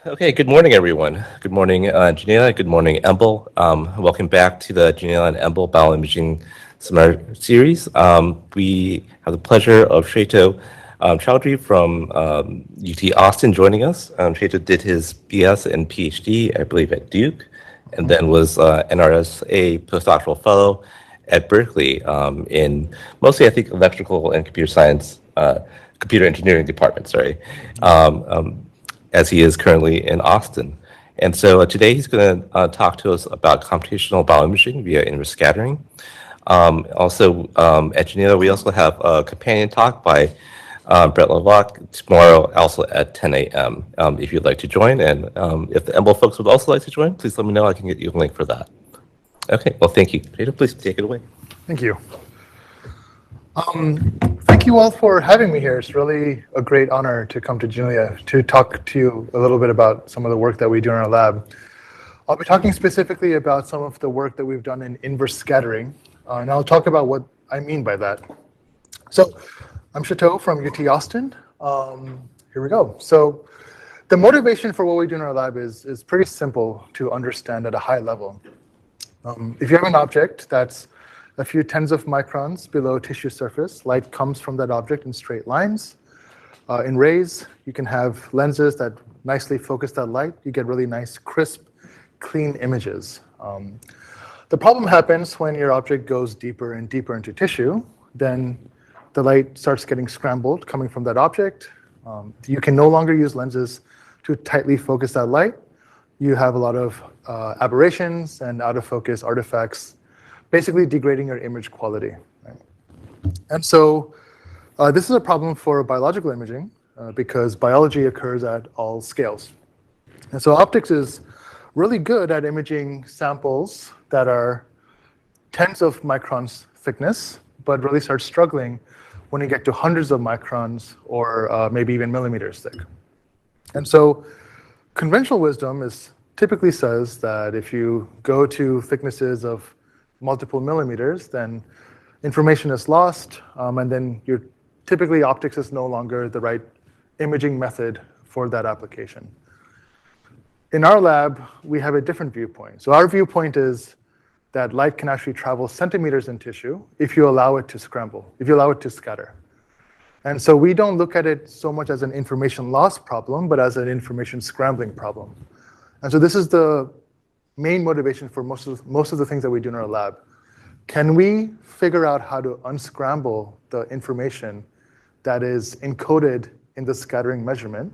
Okay, good morning, everyone. Good morning, Janela. Good morning, Emble. Welcome back to the Janela and Emble Bioimaging Seminar Series. We have the pleasure of Shwetadwip Chowdhury from UT Austin joining us. Shweta did his BS and PhD, I believe, at Duke, and then was NRSA postdoctoral fellow at Berkeley in mostly, I think, electrical and computer science, computer engineering department, sorry. As he is currently in Austin. And so today he's going to talk to us about computational bioimaging via inverse scattering. Also, at Geneva, we also have a companion talk by Brett Levac tomorrow, also at 10 a.m. If you'd like to join. And if the Emble folks would also like to join, please let me know. I can get you a link for that. Okay, well, thank you. Peter, please take it away. Thank you. Thank you all for having me here. It's really a great honor to come to Julia to talk to you a little bit about some of the work that we do in our lab. I'll be talking specifically about some of the work that we've done in inverse scattering, and I'll talk about what I mean by that. So I'm Shwetadwip from UT Austin. Here we go. So the motivation for what we do in our lab is pretty simple to understand at a high level. If you have an object that's a few tens of microns below tissue surface, light comes from that object in straight lines. In rays, you can have lenses that nicely focus that light. You get really nice, crisp, clean images. The problem happens when your object goes deeper and deeper into tissue. Then the light starts getting scrambled coming from that object. You can no longer use lenses to tightly focus that light. You have a lot of aberrations and out of focus artifacts, basically degrading your image quality. Right? And so this is a problem for biological imaging because biology occurs at all scales. And so optics is really good at imaging samples that are tens of microns thickness, but really start struggling when you get to hundreds of microns or maybe even millimeters thick. And so conventional wisdom typically says that if you go to thicknesses of multiple millimeters, then information is lost, and then typically optics is no longer the right imaging method for that application. In our lab, we have a different viewpoint. So our viewpoint is that light can actually travel centimeters in tissue if you allow it to scramble, if you allow it to scatter. And so we don't look at it so much as an information loss problem, but as an information scrambling problem. And so this is the main motivation for most of the things that we do in our lab. Can we figure out how to unscramble the information that is encoded in the scattering measurement?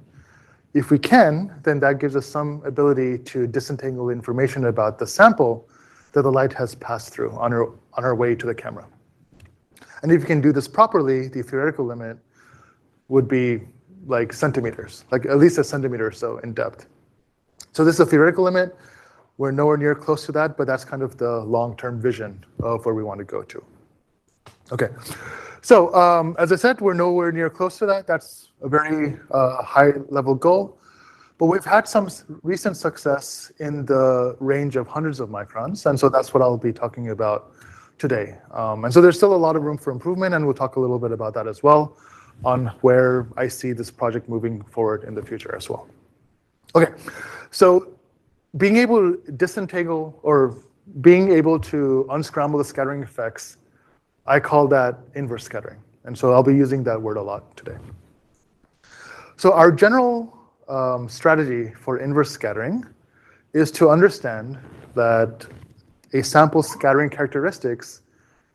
If we can, then that gives us some ability to disentangle information about the sample that the light has passed through on our way to the camera. And if you can do this properly, the theoretical limit would be like centimeters, like at least a centimeter or so in depth. So this is a theoretical limit. We're nowhere near close to that, but that's kind of the long-term vision of where we want to go to. Okay, so as I said, we're nowhere near close to that. That's a very high-level goal. But we've had some recent success in the range of hundreds of microns, and so that's what I'll be talking about today. And so there's still a lot of room for improvement, and we'll talk a little bit about that as well, on where I see this project moving forward in the future as well. Okay, so being able to disentangle or being able to unscramble the scattering effects, I call that inverse scattering. And so I'll be using that word a lot today. So our general strategy for inverse scattering is to understand that a sample's scattering characteristics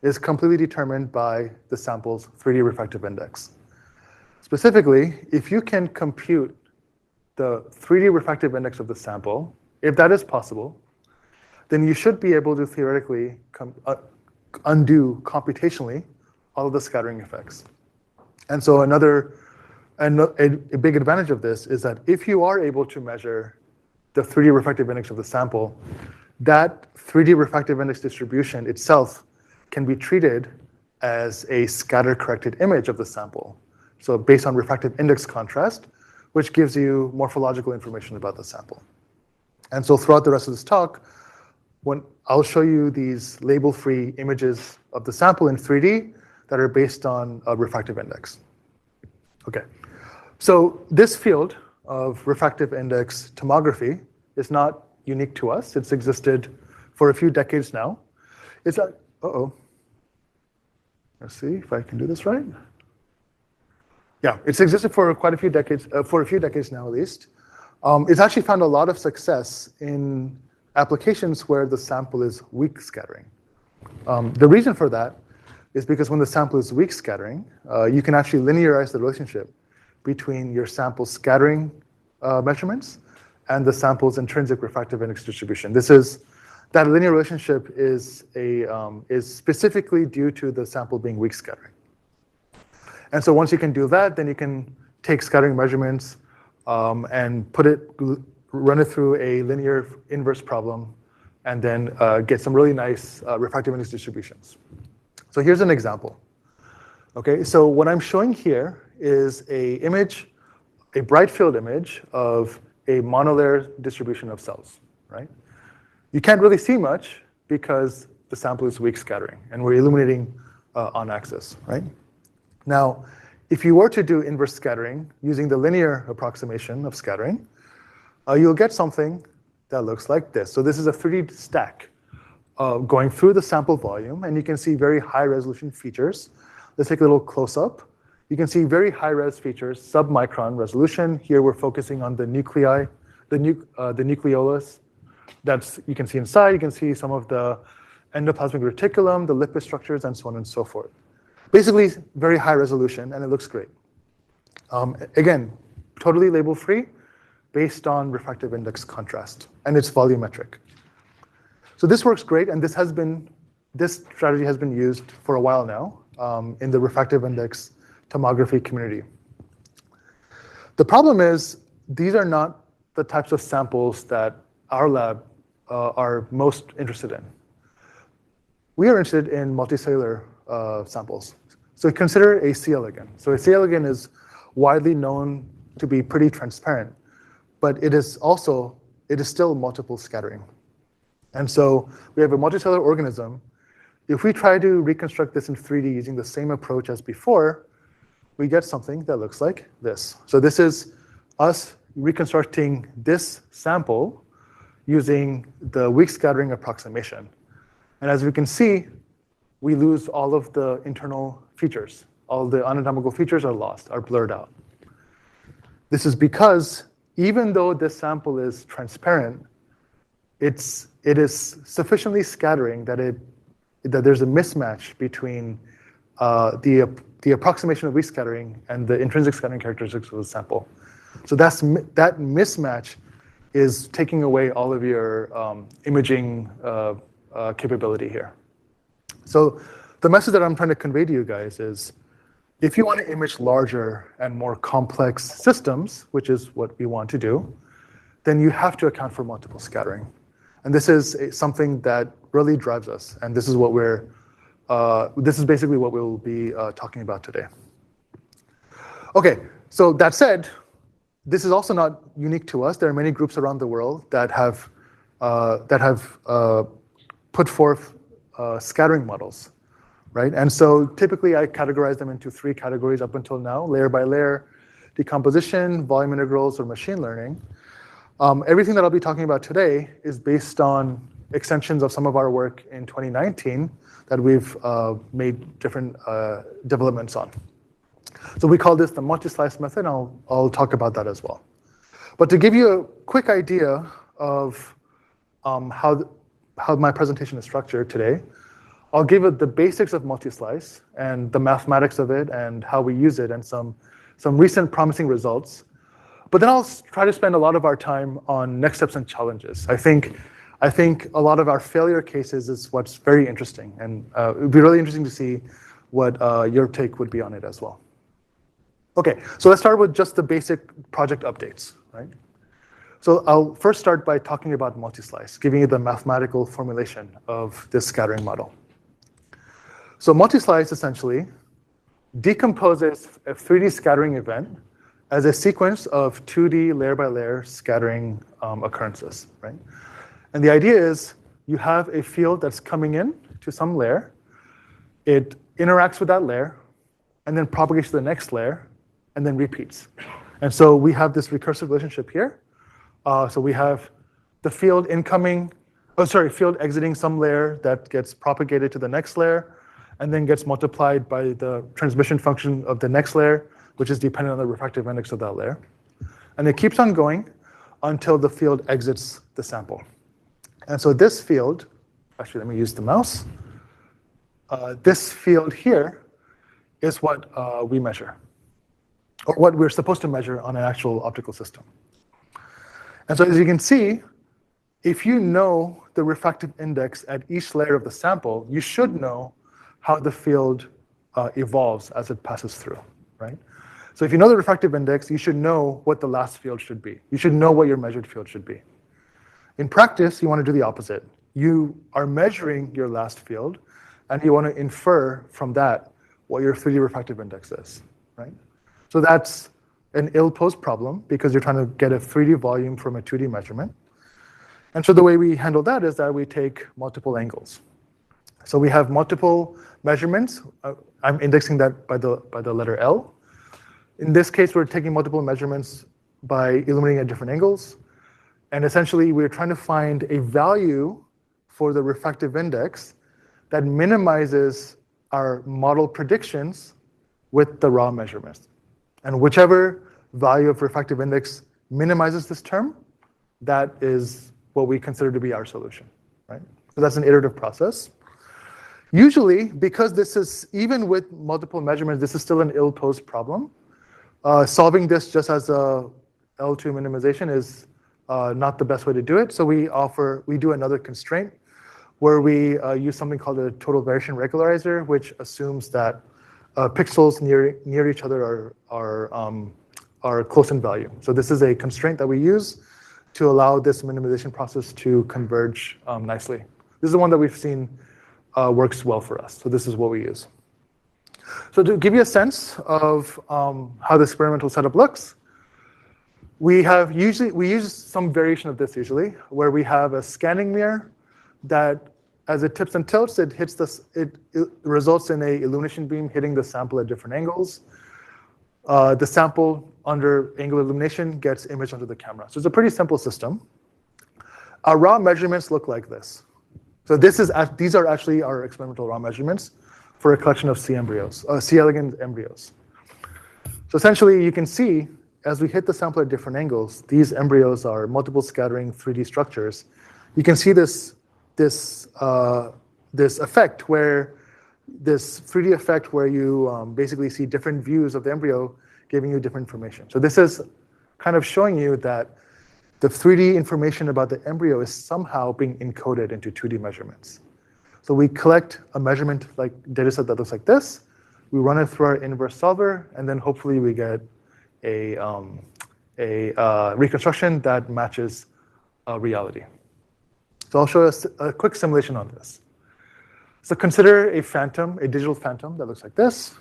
is completely determined by the sample's 3D refractive index. Specifically, if you can compute the 3D refractive index of the sample, if that is possible, then you should be able to theoretically undo computationally all of the scattering effects. And so a big advantage of this is that if you are able to measure the 3D refractive index of the sample, that 3D refractive index distribution itself can be treated as a scatter-corrected image of the sample. So based on refractive index contrast, which gives you morphological information about the sample. And so throughout the rest of this talk, I'll show you these label-free images of the sample in 3D that are based on a refractive index. Okay, so this field of refractive index tomography is not unique to us. It's existed for a few decades now. It's a, let's see if I can do this right. Yeah, it's existed for quite a few decades, now at least. It's actually found a lot of success in applications where the sample is weak scattering. The reason for that is because when the sample is weak scattering, you can actually linearize the relationship between your sample scattering measurements and the sample's intrinsic refractive index distribution. That linear relationship is specifically due to the sample being weak scattering. And so once you can do that, then you can take scattering measurements and run it through a linear inverse problem, and then get some really nice refractive index distributions. So here's an example. Okay, so what I'm showing here is a bright field image of a monolayer distribution of cells, right? You can't really see much because the sample is weak scattering, and we're illuminating on axis, right? Now, if you were to do inverse scattering using the linear approximation of scattering, you'll get something that looks like this. So this is a 3D stack going through the sample volume, and you can see very high resolution features. Let's take a little close up. You can see very high res features, sub-micron resolution. Here we're focusing on the nuclei, the nucleolus. You can see inside. You can see some of the endoplasmic reticulum, the lipid structures, and so on and so forth. Basically, very high resolution, and it looks great. Again, totally label-free, based on refractive index contrast, and it's volumetric. So this works great, and this strategy has been used for a while now in the refractive index tomography community. The problem is these are not the types of samples that our lab are most interested in. We are interested in multicellular samples. So consider a C elegans. So a C elegans is widely known to be pretty transparent, but it is still multiple scattering. And so we have a multicellular organism. If we try to reconstruct this in 3D using the same approach as before, we get something that looks like this. So this is us reconstructing this sample using the weak scattering approximation. And as we can see, we lose all of the internal features. All the anatomical features are lost, are blurred out. This is because even though this sample is transparent, it is sufficiently scattering that there's a mismatch between the approximation of weak scattering and the intrinsic scattering characteristics of the sample. So that mismatch is taking away all of your imaging capability here. So the message that I'm trying to convey to you guys is, if you want to image larger and more complex systems, which is what we want to do, then you have to account for multiple scattering. And this is something that really drives us. And this is this is basically what we'll be talking about today. Okay, so that said, this is also not unique to us. There are many groups around the world that have put forth scattering models, right? And so typically I categorize them into 3 categories up until now: layer by layer, decomposition, volume integrals, or machine learning. Everything that I'll be talking about today is based on extensions of some of our work in 2019 that we've made different developments on. So we call this the multi-slice method, and I'll talk about that as well. But to give you a quick idea of how my presentation is structured today, I'll give it the basics of multi-slice and the mathematics of it and how we use it and some recent promising results. But then I'll try to spend a lot of our time on next steps and challenges. I think a lot of our failure cases is what's very interesting, and it would be really interesting to see what your take would be on it as well. Okay, so let's start with just the basic project updates, right? So I'll first start by talking about multi-slice, giving you the mathematical formulation of this scattering model. So multi-slice essentially decomposes a 3D scattering event as a sequence of 2D layer by layer scattering occurrences, right? And the idea is you have a field that's coming in to some layer, it interacts with that layer, and then propagates to the next layer, and then repeats. And so we have this recursive relationship here. So we have the field field exiting some layer that gets propagated to the next layer, and then gets multiplied by the transmission function of the next layer, which is dependent on the refractive index of that layer. And it keeps on going until the field exits the sample. And so this field, actually let me use the mouse. This field here is what we measure, or what we're supposed to measure on an actual optical system. And so as you can see, if you know the refractive index at each layer of the sample, you should know how the field evolves as it passes through, right? So if you know the refractive index, you should know what the last field should be. You should know what your measured field should be. In practice, you want to do the opposite. You are measuring your last field, and you want to infer from that what your 3D refractive index is, right? So that's an ill-posed problem because you're trying to get a 3D volume from a 2D measurement. And so the way we handle that is that we take multiple angles. So we have multiple measurements. I'm indexing that by the letter L. In this case, we're taking multiple measurements by illuminating at different angles. And essentially, we're trying to find a value for the refractive index that minimizes our model predictions with the raw measurements. And whichever value of refractive index minimizes this term, that is what we consider to be our solution, right? So that's an iterative process. Usually, because this is, even with multiple measurements, this is still an ill-posed problem. Solving this just as a L2 minimization is not the best way to do it. So we do another constraint where we use something called a total variation regularizer, which assumes that pixels near each other are close in value. So this is a constraint that we use to allow this minimization process to converge nicely. This is the one that we've seen works well for us. So this is what we use. So to give you a sense of how the experimental setup looks, we use some variation of this usually, where we have a scanning mirror that, as it tips and tilts, it results in a illumination beam hitting the sample at different angles. The sample under angular illumination gets imaged onto the camera. So it's a pretty simple system. Our raw measurements look like this. So these are actually our experimental raw measurements for a collection of C elegans embryos. So essentially, you can see as we hit the sample at different angles, these embryos are multiple scattering 3D structures. You can see this effect where this 3D effect where you basically see different views of the embryo giving you different information. So this is kind of showing you that the 3D information about the embryo is somehow being encoded into 2D measurements. So we collect a measurement like data set that looks like this. We run it through our inverse solver, and then hopefully we get a reconstruction that matches reality. So I'll show us a quick simulation on this. So consider a phantom, a digital phantom that looks like this.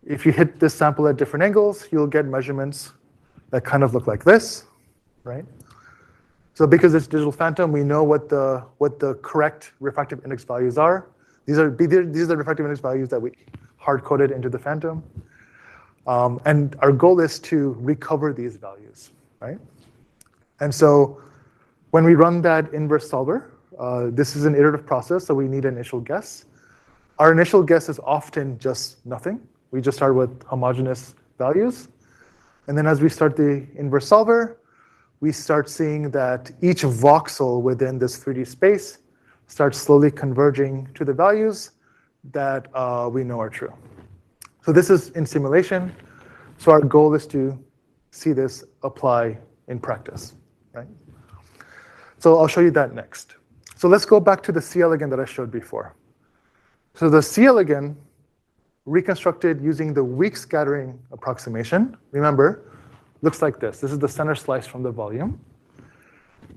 If you hit this sample at different angles, you'll get measurements that kind of look like this, right? So because it's digital phantom, we know what the correct refractive index values are. These are the refractive index values that we hard-coded into the phantom. And our goal is to recover these values, right? And so when we run that inverse solver, this is an iterative process, so we need an initial guess. Our initial guess is often just nothing. We just start with homogeneous values. And then as we start the inverse solver, we start seeing that each voxel within this 3D space starts slowly converging to the values that we know are true. So this is in simulation. So our goal is to see this apply in practice, right? So I'll show you that next. So let's go back to the C elegans that I showed before. So the C elegans reconstructed using the weak scattering approximation, remember, looks like this. This is the center slice from the volume.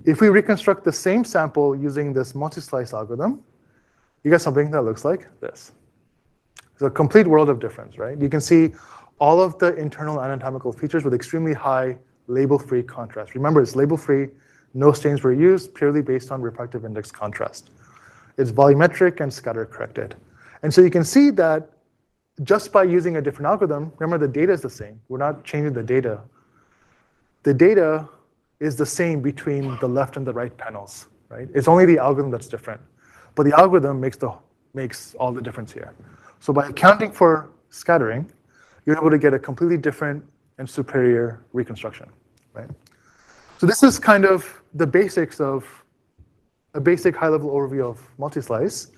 If we reconstruct the same sample using this multi-slice algorithm, you get something that looks like this. It's a complete world of difference, right? You can see all of the internal anatomical features with extremely high label-free contrast. Remember, it's label-free, no stains were used, purely based on refractive index contrast. It's volumetric and scatter corrected. And so you can see that just by using a different algorithm, remember the data is the same. We're not changing the data. The data is the same between the left and the right panels, right? It's only the algorithm that's different. But the algorithm makes all the difference here. So by accounting for scattering, you're able to get a completely different and superior reconstruction, right? So this is kind of the basics of a basic high-level overview of multi-slice.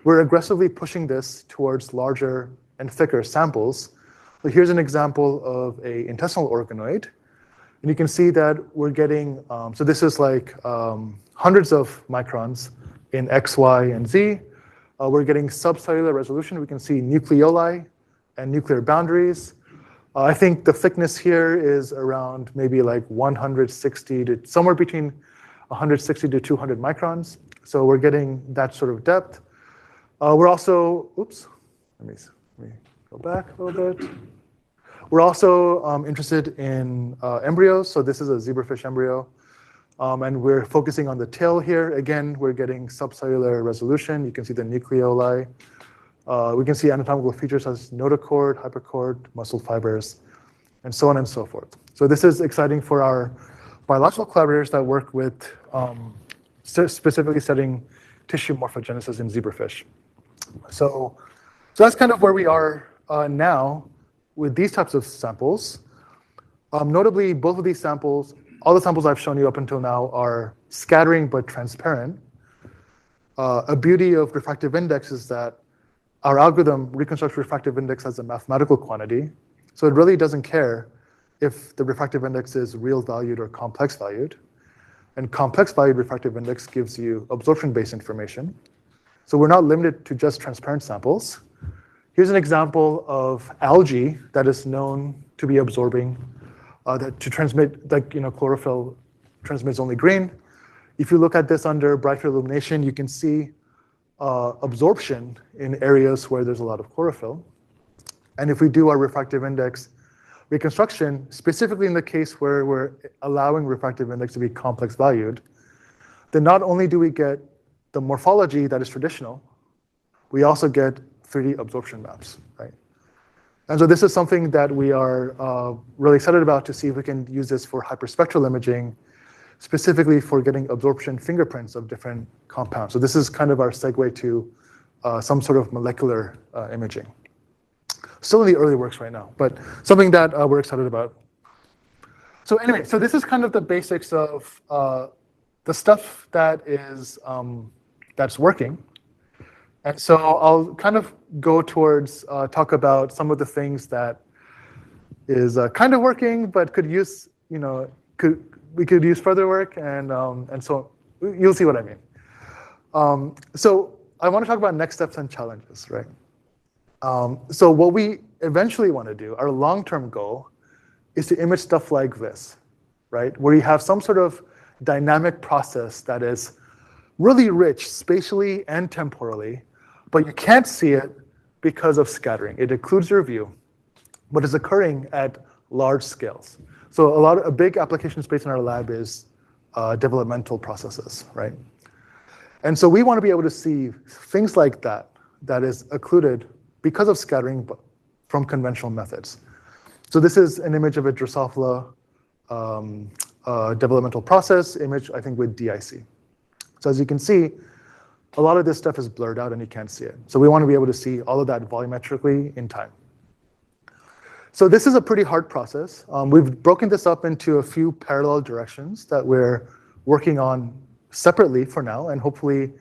We're aggressively pushing this towards larger and thicker samples. So here's an example of an intestinal organoid. And you can see that we're getting, so this is like hundreds of microns in X, Y, and Z. We're getting subcellular resolution. We can see nucleoli and nuclear boundaries. I think the thickness here is around maybe like 160 to somewhere between 160 to 200 microns. So we're getting that sort of depth. We're also, oops, let me go back a little bit. We're also interested in embryos. So this is a zebrafish embryo. And we're focusing on the tail here. Again, we're getting subcellular resolution. You can see the nucleoli. We can see anatomical features such as notochord, hyperchord, muscle fibers, and so on and so forth. So this is exciting for our biological collaborators that work with specifically studying tissue morphogenesis in zebrafish. So that's kind of where we are now with these types of samples. Notably, both of these samples, all the samples I've shown you up until now are scattering but transparent. A beauty of refractive index is that our algorithm reconstructs refractive index as a mathematical quantity. So it really doesn't care if the refractive index is real valued or complex valued. And complex valued refractive index gives you absorption-based information. So we're not limited to just transparent samples. Here's an example of algae that is known to be absorbing, to transmit, like, chlorophyll transmits only green. If you look at this under bright field illumination, you can see absorption in areas where there's a lot of chlorophyll. And if we do our refractive index reconstruction, specifically in the case where we're allowing refractive index to be complex valued, then not only do we get the morphology that is traditional, we also get 3D absorption maps, right? And so this is something that we are really excited about to see if we can use this for hyperspectral imaging, specifically for getting absorption fingerprints of different compounds. So this is kind of our segue to some sort of molecular imaging. Still in the early works right now, but something that we're excited about. So anyway, so this is kind of the basics of the stuff that is that's working. And so I'll kind of go towards talk about some of the things that is kind of working, but could use, we could use further work, and so you'll see what I mean. So I want to talk about next steps and challenges, right? So what we eventually want to do, our long-term goal, is to image stuff like this, right? Where you have some sort of dynamic process that is really rich spatially and temporally, but you can't see it because of scattering. It occludes your view, but it's occurring at large scales. So a big application space in our lab is developmental processes, right? And so we want to be able to see things like that is occluded because of scattering but from conventional methods. So this is an image of a Drosophila developmental process image, I think, with DIC. So as you can see, a lot of this stuff is blurred out and you can't see it. So we want to be able to see all of that volumetrically in time. So this is a pretty hard process. We've broken this up into a few parallel directions that we're working on separately for now, and hopefully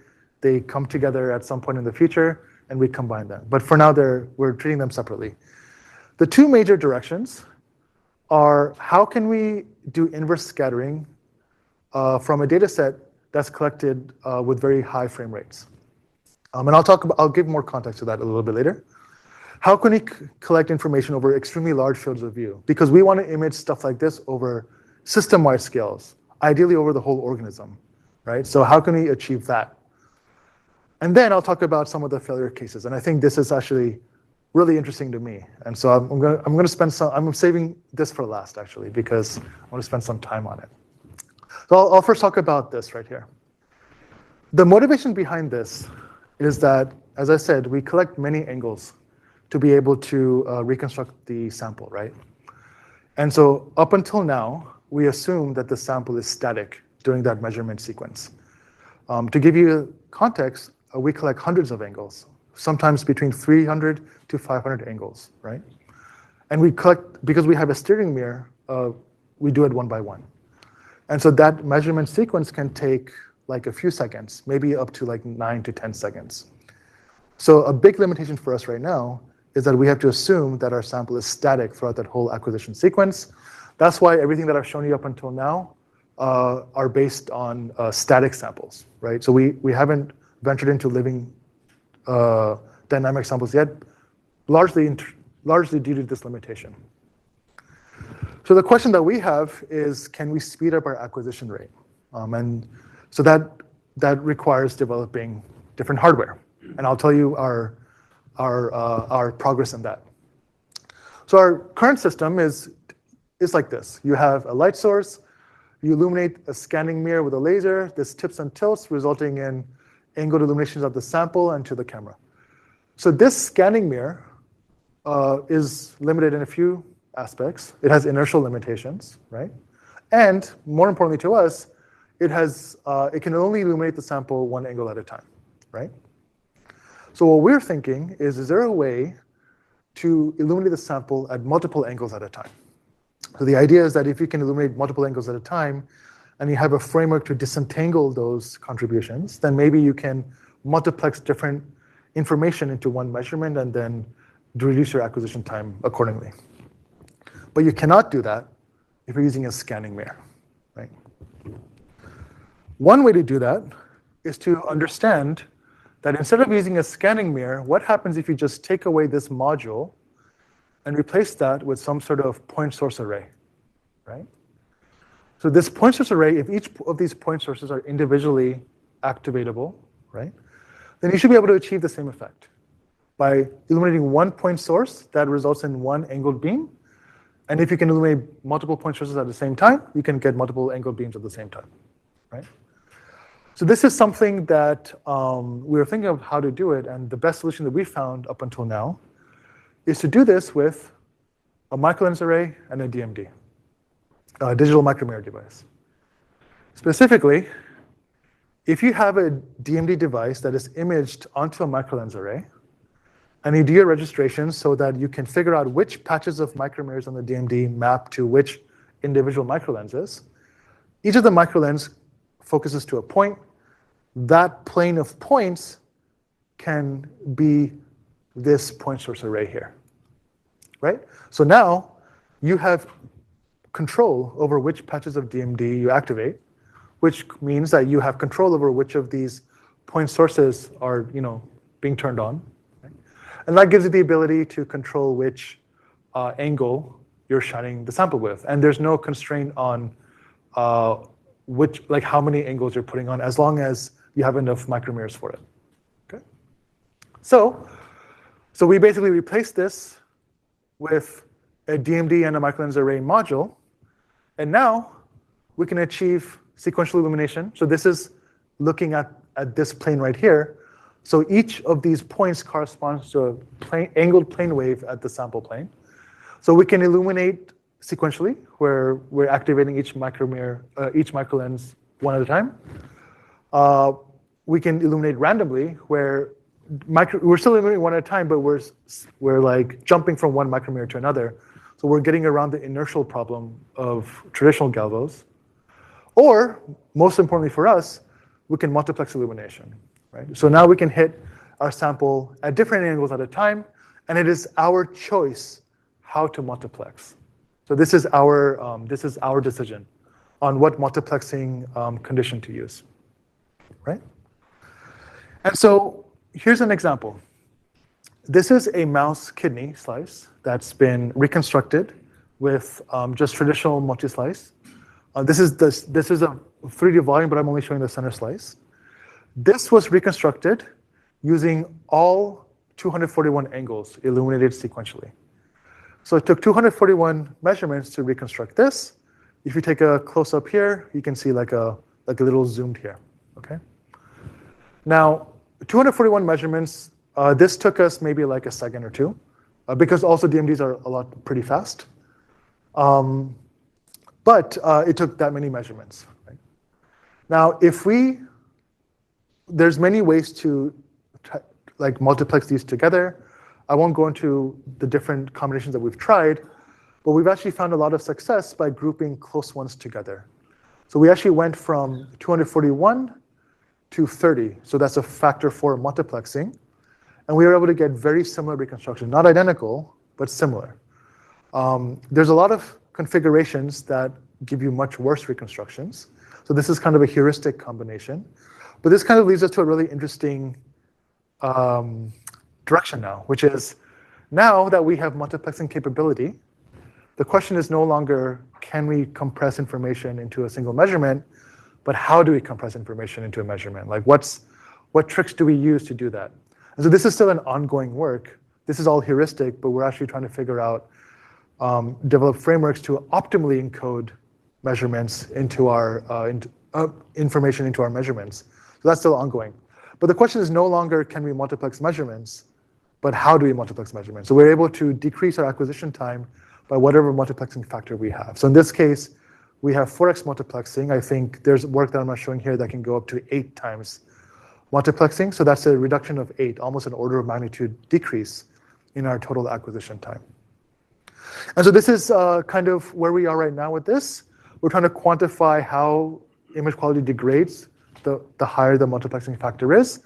they come together at some point in the future and we combine them. But for now, we're treating them separately. The two major directions are how can we do inverse scattering from a data set that's collected with very high frame rates. And I'll give more context to that a little bit later. How can we collect information over extremely large fields of view? Because we want to image stuff like this over system-wide scales, ideally over the whole organism, right? So how can we achieve that? And then I'll talk about some of the failure cases. And I think this is actually really interesting to me. And so I'm going to spend I'm saving this for last, actually, because I want to spend some time on it. So I'll first talk about this right here. The motivation behind this is that, as I said, we collect many angles to be able to reconstruct the sample, right? And so up until now, we assume that the sample is static during that measurement sequence. To give you context, we collect hundreds of angles, sometimes between 300 to 500 angles, right? And we collect, because we have a steering mirror, we do it one by one. And so that measurement sequence can take like a few seconds, maybe up to like 9 to 10 seconds. So a big limitation for us right now is that we have to assume that our sample is static throughout that whole acquisition sequence. That's why everything that I've shown you up until now are based on static samples, right? So we haven't ventured into living dynamic samples yet, largely due to this limitation. So the question that we have is, can we speed up our acquisition rate? And so that requires developing different hardware. And I'll tell you our progress in that. So our current system is like this. You have a light source, you illuminate a scanning mirror with a laser, this tips and tilts, resulting in angled illuminations of the sample and to the camera. So this scanning mirror is limited in a few aspects. It has inertial limitations, right? And more importantly to us, it can only illuminate the sample one angle at a time, right? So what we're thinking is there a way to illuminate the sample at multiple angles at a time? So the idea is that if you can illuminate multiple angles at a time, and you have a framework to disentangle those contributions, then maybe you can multiplex different information into one measurement and then reduce your acquisition time accordingly. But you cannot do that if you're using a scanning mirror, right? One way to do that is to understand that instead of using a scanning mirror, what happens if you just take away this module and replace that with some sort of point source array, right? So this point source array, if each of these point sources are individually activatable, right, then you should be able to achieve the same effect by illuminating one point source that results in one angled beam. And if you can illuminate multiple point sources at the same time, you can get multiple angled beams at the same time, right? So this is something that we were thinking of how to do it, and the best solution that we found up until now is to do this with a microlens array and a DMD, a digital micromirror device. Specifically, if you have a DMD device that is imaged onto a microlens array, and you do your registration so that you can figure out which patches of micromirrors on the DMD map to which individual microlenses, each of the microlens focuses to a point. That plane of points can be this point source array here, right? So now you have control over which patches of DMD you activate, which means that you have control over which of these point sources are, being turned on, right? And that gives you the ability to control which angle you're shining the sample with. And there's no constraint on how many angles you're putting on, as long as you have enough micromirrors for it. Okay. So we basically replaced this with a DMD and a microlens array module, and now we can achieve sequential illumination. So this is looking at this plane right here. So each of these points corresponds to a angled plane wave at the sample plane. So we can illuminate sequentially, where we're activating each micromirror, each microlens one at a time. We can illuminate randomly, where we're still illuminating one at a time, but we're like jumping from one micromirror to another. So we're getting around the inertial problem of traditional galvos. Or, most importantly for us, we can multiplex illumination, right? So now we can hit our sample at different angles at a time, and it is our choice how to multiplex. So this is our decision on what multiplexing condition to use, right? And so here's an example. This is a mouse kidney slice that's been reconstructed with just traditional multi-slice. This is a 3D volume, but I'm only showing the center slice. This was reconstructed using all 241 angles illuminated sequentially. So it took 241 measurements to reconstruct this. If you take a close-up here, you can see like a little zoomed here, okay? Now, 241 measurements, this took us maybe like a second or two. because also DMDs are a lot pretty fast. But it took that many measurements. Right? Now, there's many ways to like multiplex these together. I won't go into the different combinations that we've tried, but we've actually found a lot of success by grouping close ones together. So we actually went from 241 to 30. So that's a factor 4 multiplexing. And we were able to get very similar reconstruction, not identical, but similar. There's a lot of configurations that give you much worse reconstructions. So this is kind of a heuristic combination. But this kind of leads us to a really interesting direction now, which is now that we have multiplexing capability, the question is no longer can we compress information into a single measurement, but how do we compress information into a measurement? Like what tricks do we use to do that? And so this is still an ongoing work. This is all heuristic, but we're actually trying to figure out, develop frameworks to optimally encode measurements into our information into our measurements. So that's still ongoing. But the question is no longer can we multiplex measurements, but how do we multiplex measurements? So we're able to decrease our acquisition time by whatever multiplexing factor we have. So in this case, we have 4x multiplexing. I think there's work that I'm not showing here that can go up to 8 times multiplexing. So that's a reduction of 8, almost an order of magnitude decrease in our total acquisition time. And so this is kind of where we are right now with this. We're trying to quantify how image quality degrades the higher the multiplexing factor is,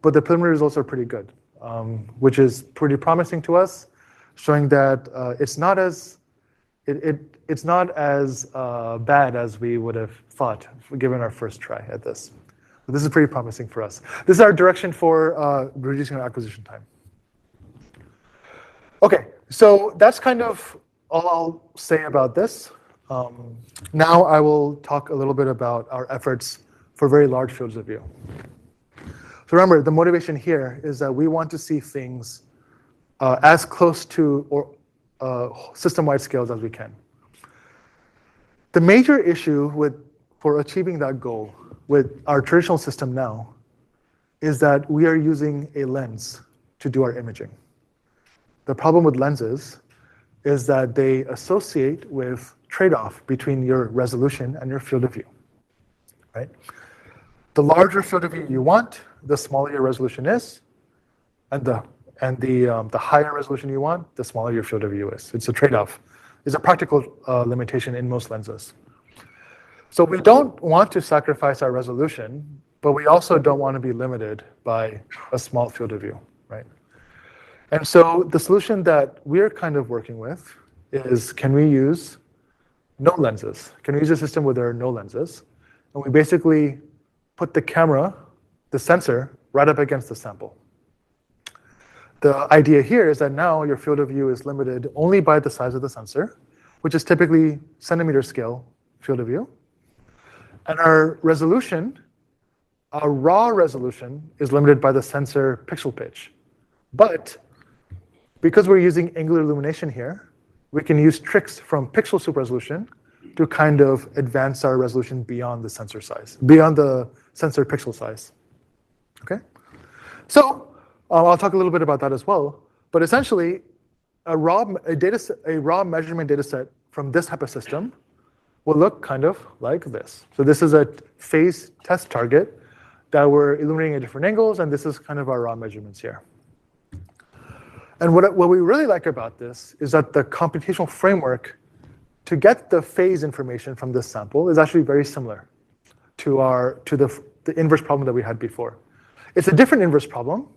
but the preliminary results are pretty good, which is pretty promising to us, showing that it's not as bad as we would have thought given our first try at this. But this is pretty promising for us. This is our direction for reducing our acquisition time. Okay, so that's kind of all I'll say about this. Now I will talk a little bit about our efforts for very large fields of view. So remember, the motivation here is that we want to see things as close to system-wide scales as we can. The major issue for achieving that goal with our traditional system now is that we are using a lens to do our imaging. The problem with lenses is that they associate with trade-off between your resolution and your field of view, right? The larger field of view you want, the smaller your resolution is, and the higher resolution you want, the smaller your field of view is. It's a trade-off. It's a practical limitation in most lenses. So we don't want to sacrifice our resolution, but we also don't want to be limited by a small field of view, right? And so the solution that we're kind of working with is, can we use no lenses? Can we use a system where there are no lenses? And we basically put the camera, the sensor, right up against the sample. The idea here is that now your field of view is limited only by the size of the sensor, which is typically centimeter scale field of view. And our resolution, our raw resolution, is limited by the sensor pixel pitch. But because we're using angular illumination here, we can use tricks from pixel super resolution to kind of advance our resolution beyond the sensor size, beyond the sensor pixel size. Okay? So I'll talk a little bit about that as well. But essentially, a raw measurement data set from this type of system will look kind of like this. So this is a phase test target that we're illuminating at different angles, and this is kind of our raw measurements here. And what we really like about this is that the computational framework to get the phase information from this sample is actually very similar to the inverse problem that we had before. It's a different inverse problem.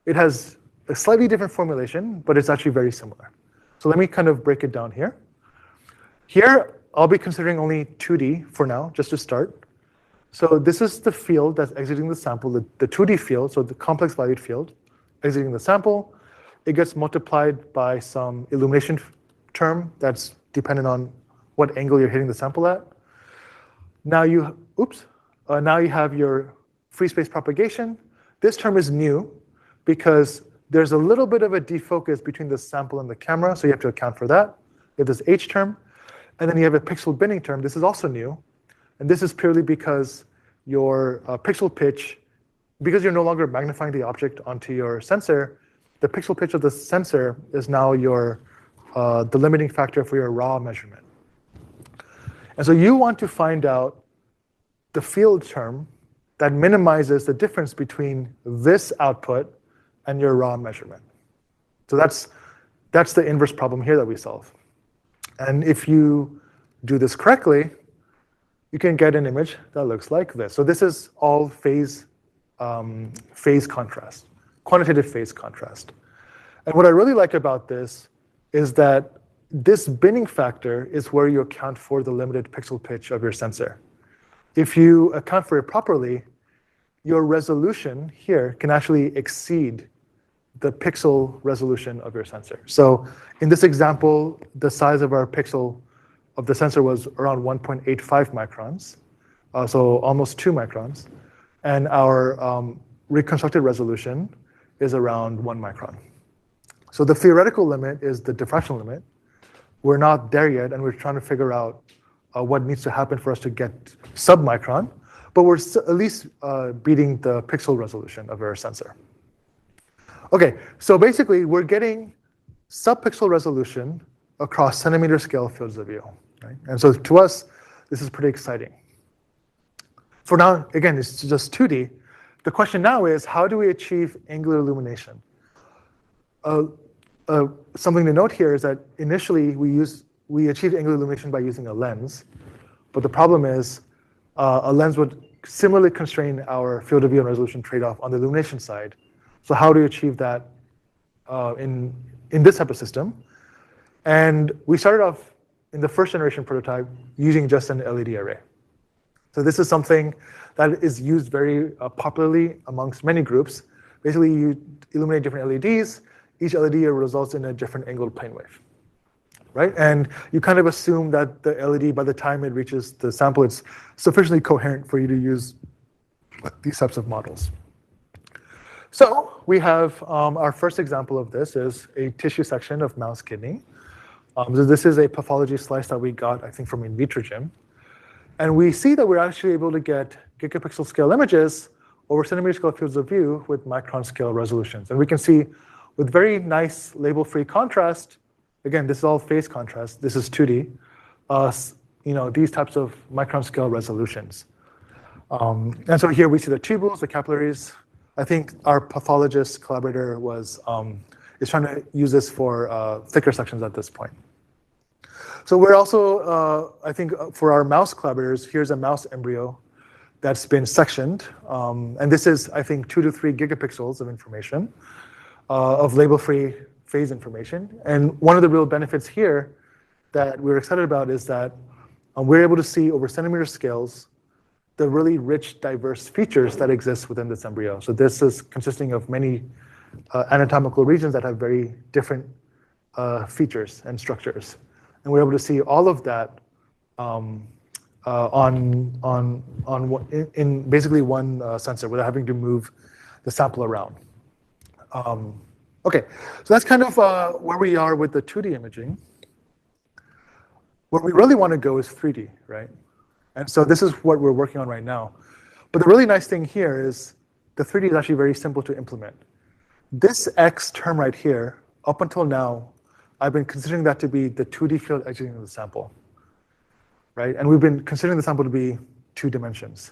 It has a slightly different formulation, but it's actually very similar. So let me kind of break it down here. Here, I'll be considering only 2D for now, just to start. So this is the field that's exiting the sample, the 2D field, so the complex valued field exiting the sample. It gets multiplied by some illumination term that's dependent on what angle you're hitting the sample at. Now you have your free space propagation. This term is new because there's a little bit of a defocus between the sample and the camera, so you have to account for that. You have this H term, and then you have a pixel binning term. This is also new, and this is purely because your pixel pitch, because you're no longer magnifying the object onto your sensor, the pixel pitch of the sensor is now the limiting factor for your raw measurement. And so you want to find out the field term that minimizes the difference between this output and your raw measurement. So that's the inverse problem here that we solve. And if you do this correctly, you can get an image that looks like this. So this is all phase contrast, quantitative phase contrast. And what I really like about this is that this binning factor is where you account for the limited pixel pitch of your sensor. If you account for it properly, your resolution here can actually exceed the pixel resolution of your sensor. So in this example, the size of our pixel of the sensor was around 1.85 microns, so almost 2 microns. And our reconstructed resolution is around 1 micron. So the theoretical limit is the diffraction limit. We're not there yet, and we're trying to figure out what needs to happen for us to get sub-micron, but we're at least beating the pixel resolution of our sensor. Okay, so basically we're getting sub-pixel resolution across centimeter scale fields of view, right? And so to us, this is pretty exciting. For now, again, it's just 2D. The question now is, how do we achieve angular illumination? Something to note here is that initially we achieved angular illumination by using a lens, but the problem is a lens would similarly constrain our field of view and resolution trade-off on the illumination side. So how do we achieve that in this type of system? And we started off in the first generation prototype using just an LED array. So this is something that is used very popularly amongst many groups. Basically, you illuminate different LEDs. Each LED results in a different angled plane wave, right? And you kind of assume that the LED, by the time it reaches the sample, it's sufficiently coherent for you to use these types of models. So we have our first example of this is a tissue section of mouse kidney. So this is a pathology slice that we got, I think, from in-vitro gym. And we see that we're actually able to get gigapixel scale images over centimeter scale fields of view with micron scale resolutions. And we can see with very nice label-free contrast, again, this is all phase contrast, this is 2D, these types of micron scale resolutions. And so here we see the tubules, the capillaries. I think our pathologist collaborator is trying to use this for thicker sections at this point. So we're also, I think for our mouse collaborators, here's a mouse embryo that's been sectioned. And this is, I think, 2 to 3 gigapixels of information, of label-free phase information. And one of the real benefits here that we're excited about is that we're able to see over centimeter scales the really rich, diverse features that exist within this embryo. So this is consisting of many anatomical regions that have very different features and structures. And we're able to see all of that in basically one sensor without having to move the sample around. Okay, so that's kind of where we are with the 2D imaging. Where we really want to go is 3D, right? And so this is what we're working on right now. But the really nice thing here is the 3D is actually very simple to implement. This X term right here, up until now, I've been considering that to be the 2D field exiting the sample, right? And we've been considering the sample to be 2 dimensions.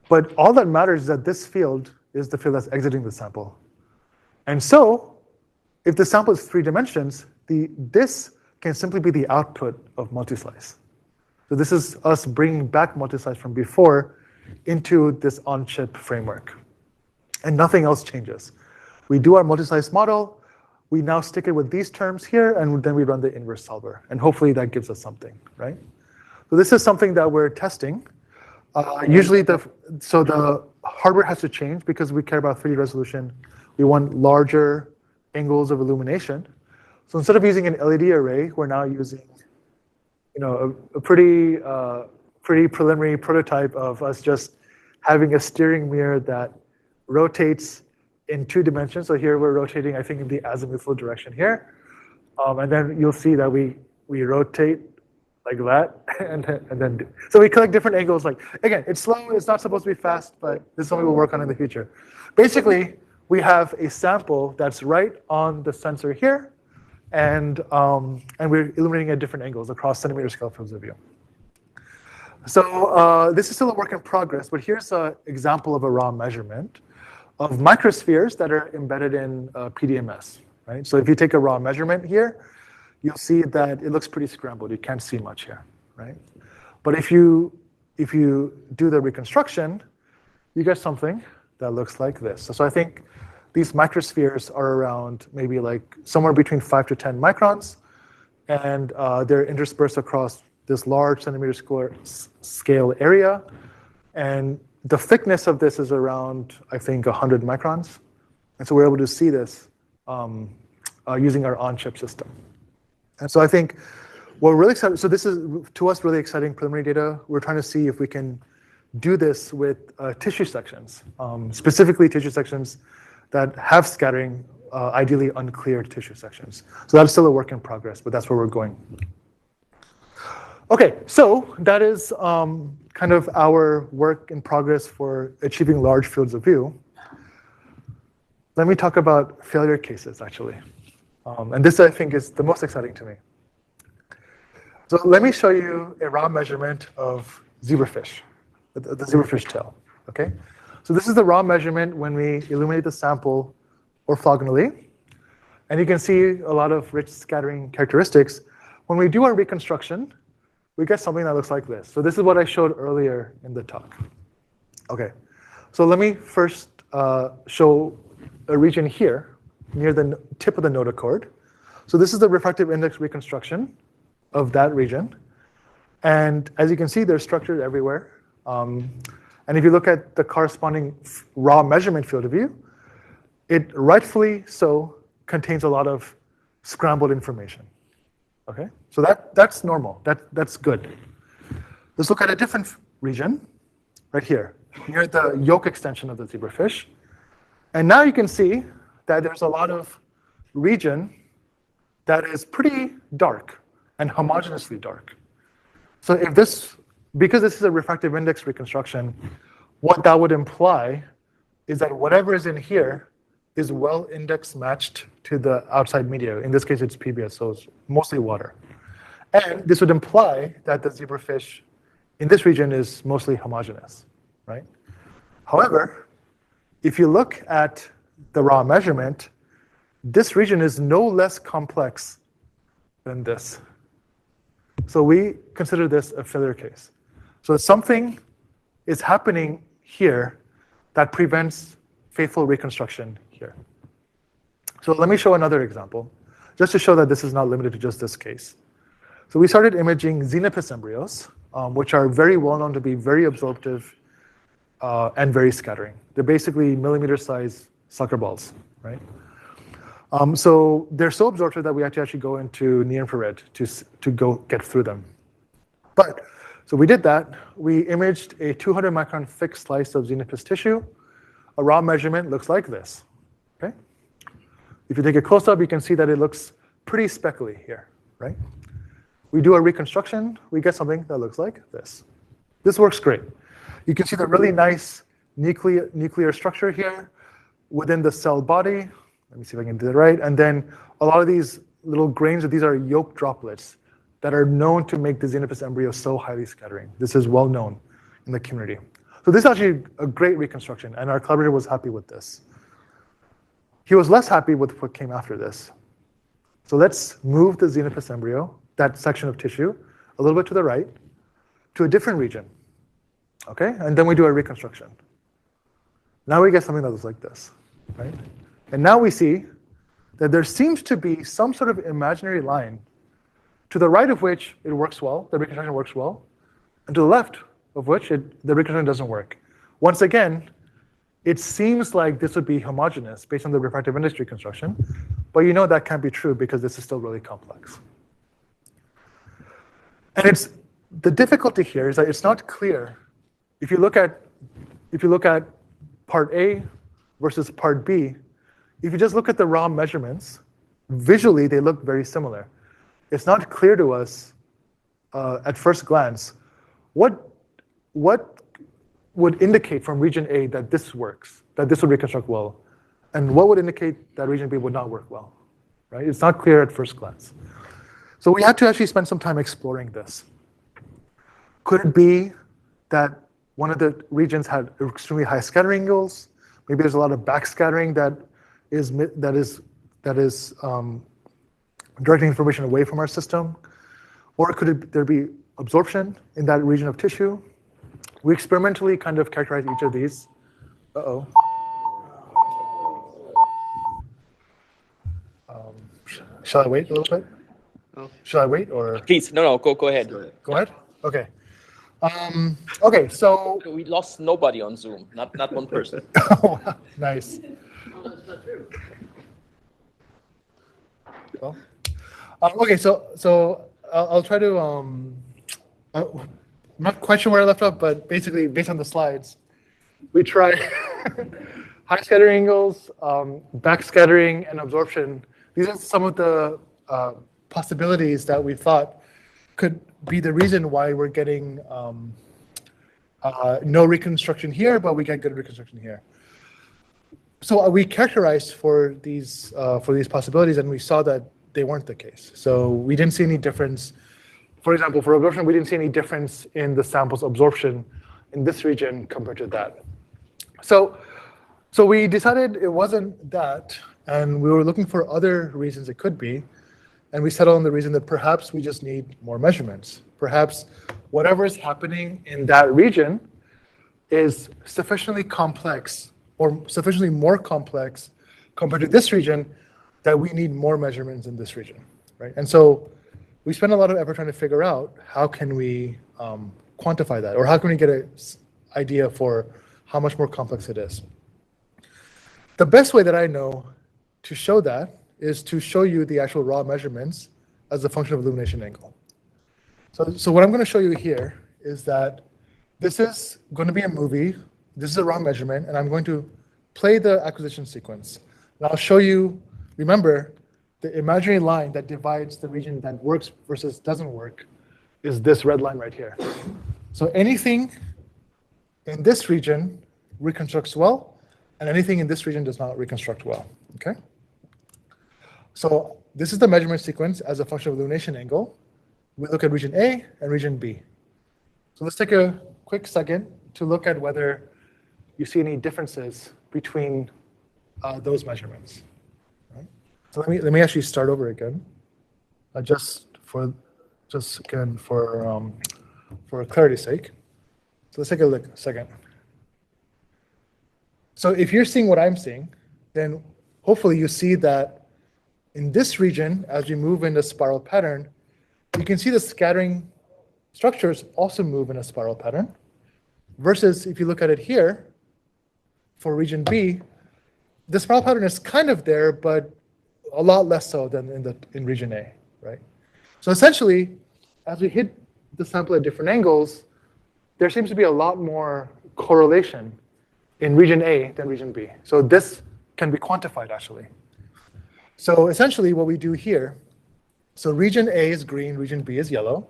But all that matters is that this field is the field that's exiting the sample. And so if the sample is 3 dimensions, this can simply be the output of multi-slice. So this is us bringing back multi-slice from before into this on-chip framework. And nothing else changes. We do our multi-slice model. We now stick it with these terms here, and then we run the inverse solver. And hopefully that gives us something, right? So this is something that we're testing. Usually the hardware has to change because we care about 3D resolution. We want larger angles of illumination. So instead of using an LED array, we're now using a pretty preliminary prototype of us just having a steering mirror that rotates in 2 dimensions. So here we're rotating, I think, in the azimuthal direction here. And then you'll see that we rotate like that. and then so we collect different angles. Like, again, it's slow, it's not supposed to be fast, but this is something we'll work on in the future. Basically, we have a sample that's right on the sensor here, and we're illuminating at different angles across centimeter scale fields of view. So this is still a work in progress, but here's an example of a raw measurement of microspheres that are embedded in PDMS. Right? So if you take a raw measurement here, you'll see that it looks pretty scrambled. You can't see much here. Right? But if you do the reconstruction, you get something that looks like this. So I think these microspheres are around maybe like somewhere between 5 to 10 microns, and they're interspersed across this large centimeter square scale area. And the thickness of this is around, I think, 100 microns. And so we're able to see this using our on-chip system. And so I think we're really excited. So this is, to us, really exciting preliminary data. We're trying to see if we can do this with tissue sections, specifically tissue sections that have scattering, ideally uncleared tissue sections. So that's still a work in progress, but that's where we're going. Okay, so that is kind of our work in progress for achieving large fields of view. Let me talk about failure cases, actually. And this, I think, is the most exciting to me. So let me show you a raw measurement of zebrafish, the zebrafish tail, okay? So this is the raw measurement when we illuminate the sample orthogonally. And you can see a lot of rich scattering characteristics. When we do our reconstruction, we get something that looks like this. So this is what I showed earlier in the talk. Okay, so let me first show a region here near the tip of the notochord. So this is the refractive index reconstruction of that region. And as you can see, they're structured everywhere. And if you look at the corresponding raw measurement field of view, it rightfully so contains a lot of scrambled information. Okay, so that's normal. That's good. Let's look at a different region right here, near the yolk extension of the zebrafish. And now you can see that there's a lot of region that is pretty dark and homogeneously dark. So if this, because this is a refractive index reconstruction, what that would imply is that whatever is in here is well index matched to the outside media. In this case, it's PBS, so it's mostly water. And this would imply that the zebrafish in this region is mostly homogeneous, right? However, if you look at the raw measurement, this region is no less complex than this. So we consider this a failure case. So something is happening here that prevents faithful reconstruction here. So let me show another example, just to show that this is not limited to just this case. So we started imaging xenopus embryos, which are very well known to be very absorptive and very scattering. They're basically millimeter-sized soccer balls, right? So they're so absorptive that we had to actually go into near-infrared to go get through them. But so we did that. We imaged a 200 micron thick slice of xenopus tissue. A raw measurement looks like this. Okay. If you take a close-up, you can see that it looks pretty speckly here, right? We do a reconstruction, we get something that looks like this. This works great. You can see the really nice nuclear structure here within the cell body. Let me see if I can do it right. And then a lot of these little grains, these are yolk droplets that are known to make the xenopus embryo so highly scattering. This is well known in the community. So this is actually a great reconstruction, and our collaborator was happy with this. He was less happy with what came after this. So let's move the xenopus embryo, that section of tissue, a little bit to the right, to a different region. Okay, and then we do a reconstruction. Now we get something that looks like this, right? And now we see that there seems to be some sort of imaginary line to the right of which it works well, the reconstruction works well, and to the left of which the reconstruction doesn't work. Once again, it seems like this would be homogeneous based on the refractive index reconstruction, but you know that can't be true because this is still really complex. And it's the difficulty here is that it's not clear. If you look at part A versus part B, if you just look at the raw measurements, visually they look very similar. It's not clear to us at first glance what would indicate from region A that this works, that this would reconstruct well, And what would indicate that region B would not work well, right? It's not clear at first glance. So we had to actually spend some time exploring this. Could it be that one of the regions had extremely high scattering angles? Maybe there's a lot of backscattering that is directing information away from our system. Or could there be absorption in that region of tissue? We experimentally kind of characterized each of these. Uh-oh. Shall I wait a little bit? Oh. Should I wait or? Please, no, go ahead. Go ahead. Okay. Okay, so. We lost nobody on Zoom, not one person. Oh, nice. Well, okay, so I'll try to. I'm not quite sure where I left off, but basically, based on the slides, we try high scattering angles, backscattering, and absorption. These are some of the possibilities that we thought could be the reason why we're getting no reconstruction here, but we get good reconstruction here. So we characterized for these possibilities, and we saw that they weren't the case. So we didn't see any difference. For example, for absorption, we didn't see any difference in the sample's absorption in this region compared to that. So we decided it wasn't that, and we were looking for other reasons it could be. And we settled on the reason that perhaps we just need more measurements. Perhaps whatever is happening in that region is sufficiently complex or sufficiently more complex compared to this region that we need more measurements in this region, right? And so we spent a lot of effort trying to figure out how can we quantify that, or how can we get an idea for how much more complex it is. The best way that I know to show that is to show you the actual raw measurements as a function of illumination angle. So what I'm going to show you here is that this is going to be a movie. This is a raw measurement, and I'm going to play the acquisition sequence. And I'll show you, remember, the imaginary line that divides the region that works versus doesn't work is this red line right here. So anything in this region reconstructs well, and anything in this region does not reconstruct well, okay? So this is the measurement sequence as a function of illumination angle. We look at region A and region B. So let's take a quick second to look at whether you see any differences between those measurements. Right? So let me actually start over again, just for clarity's sake. So let's take a look a second. So if you're seeing what I'm seeing, then hopefully you see that in this region, as we move in a spiral pattern, you can see the scattering structures also move in a spiral pattern. Versus if you look at it here, for region B, the spiral pattern is kind of there, but a lot less so than in region A, right? So essentially, as we hit the sample at different angles, there seems to be a lot more correlation in region A than region B. So this can be quantified, actually. So essentially what we do here, so region A is green, region B is yellow.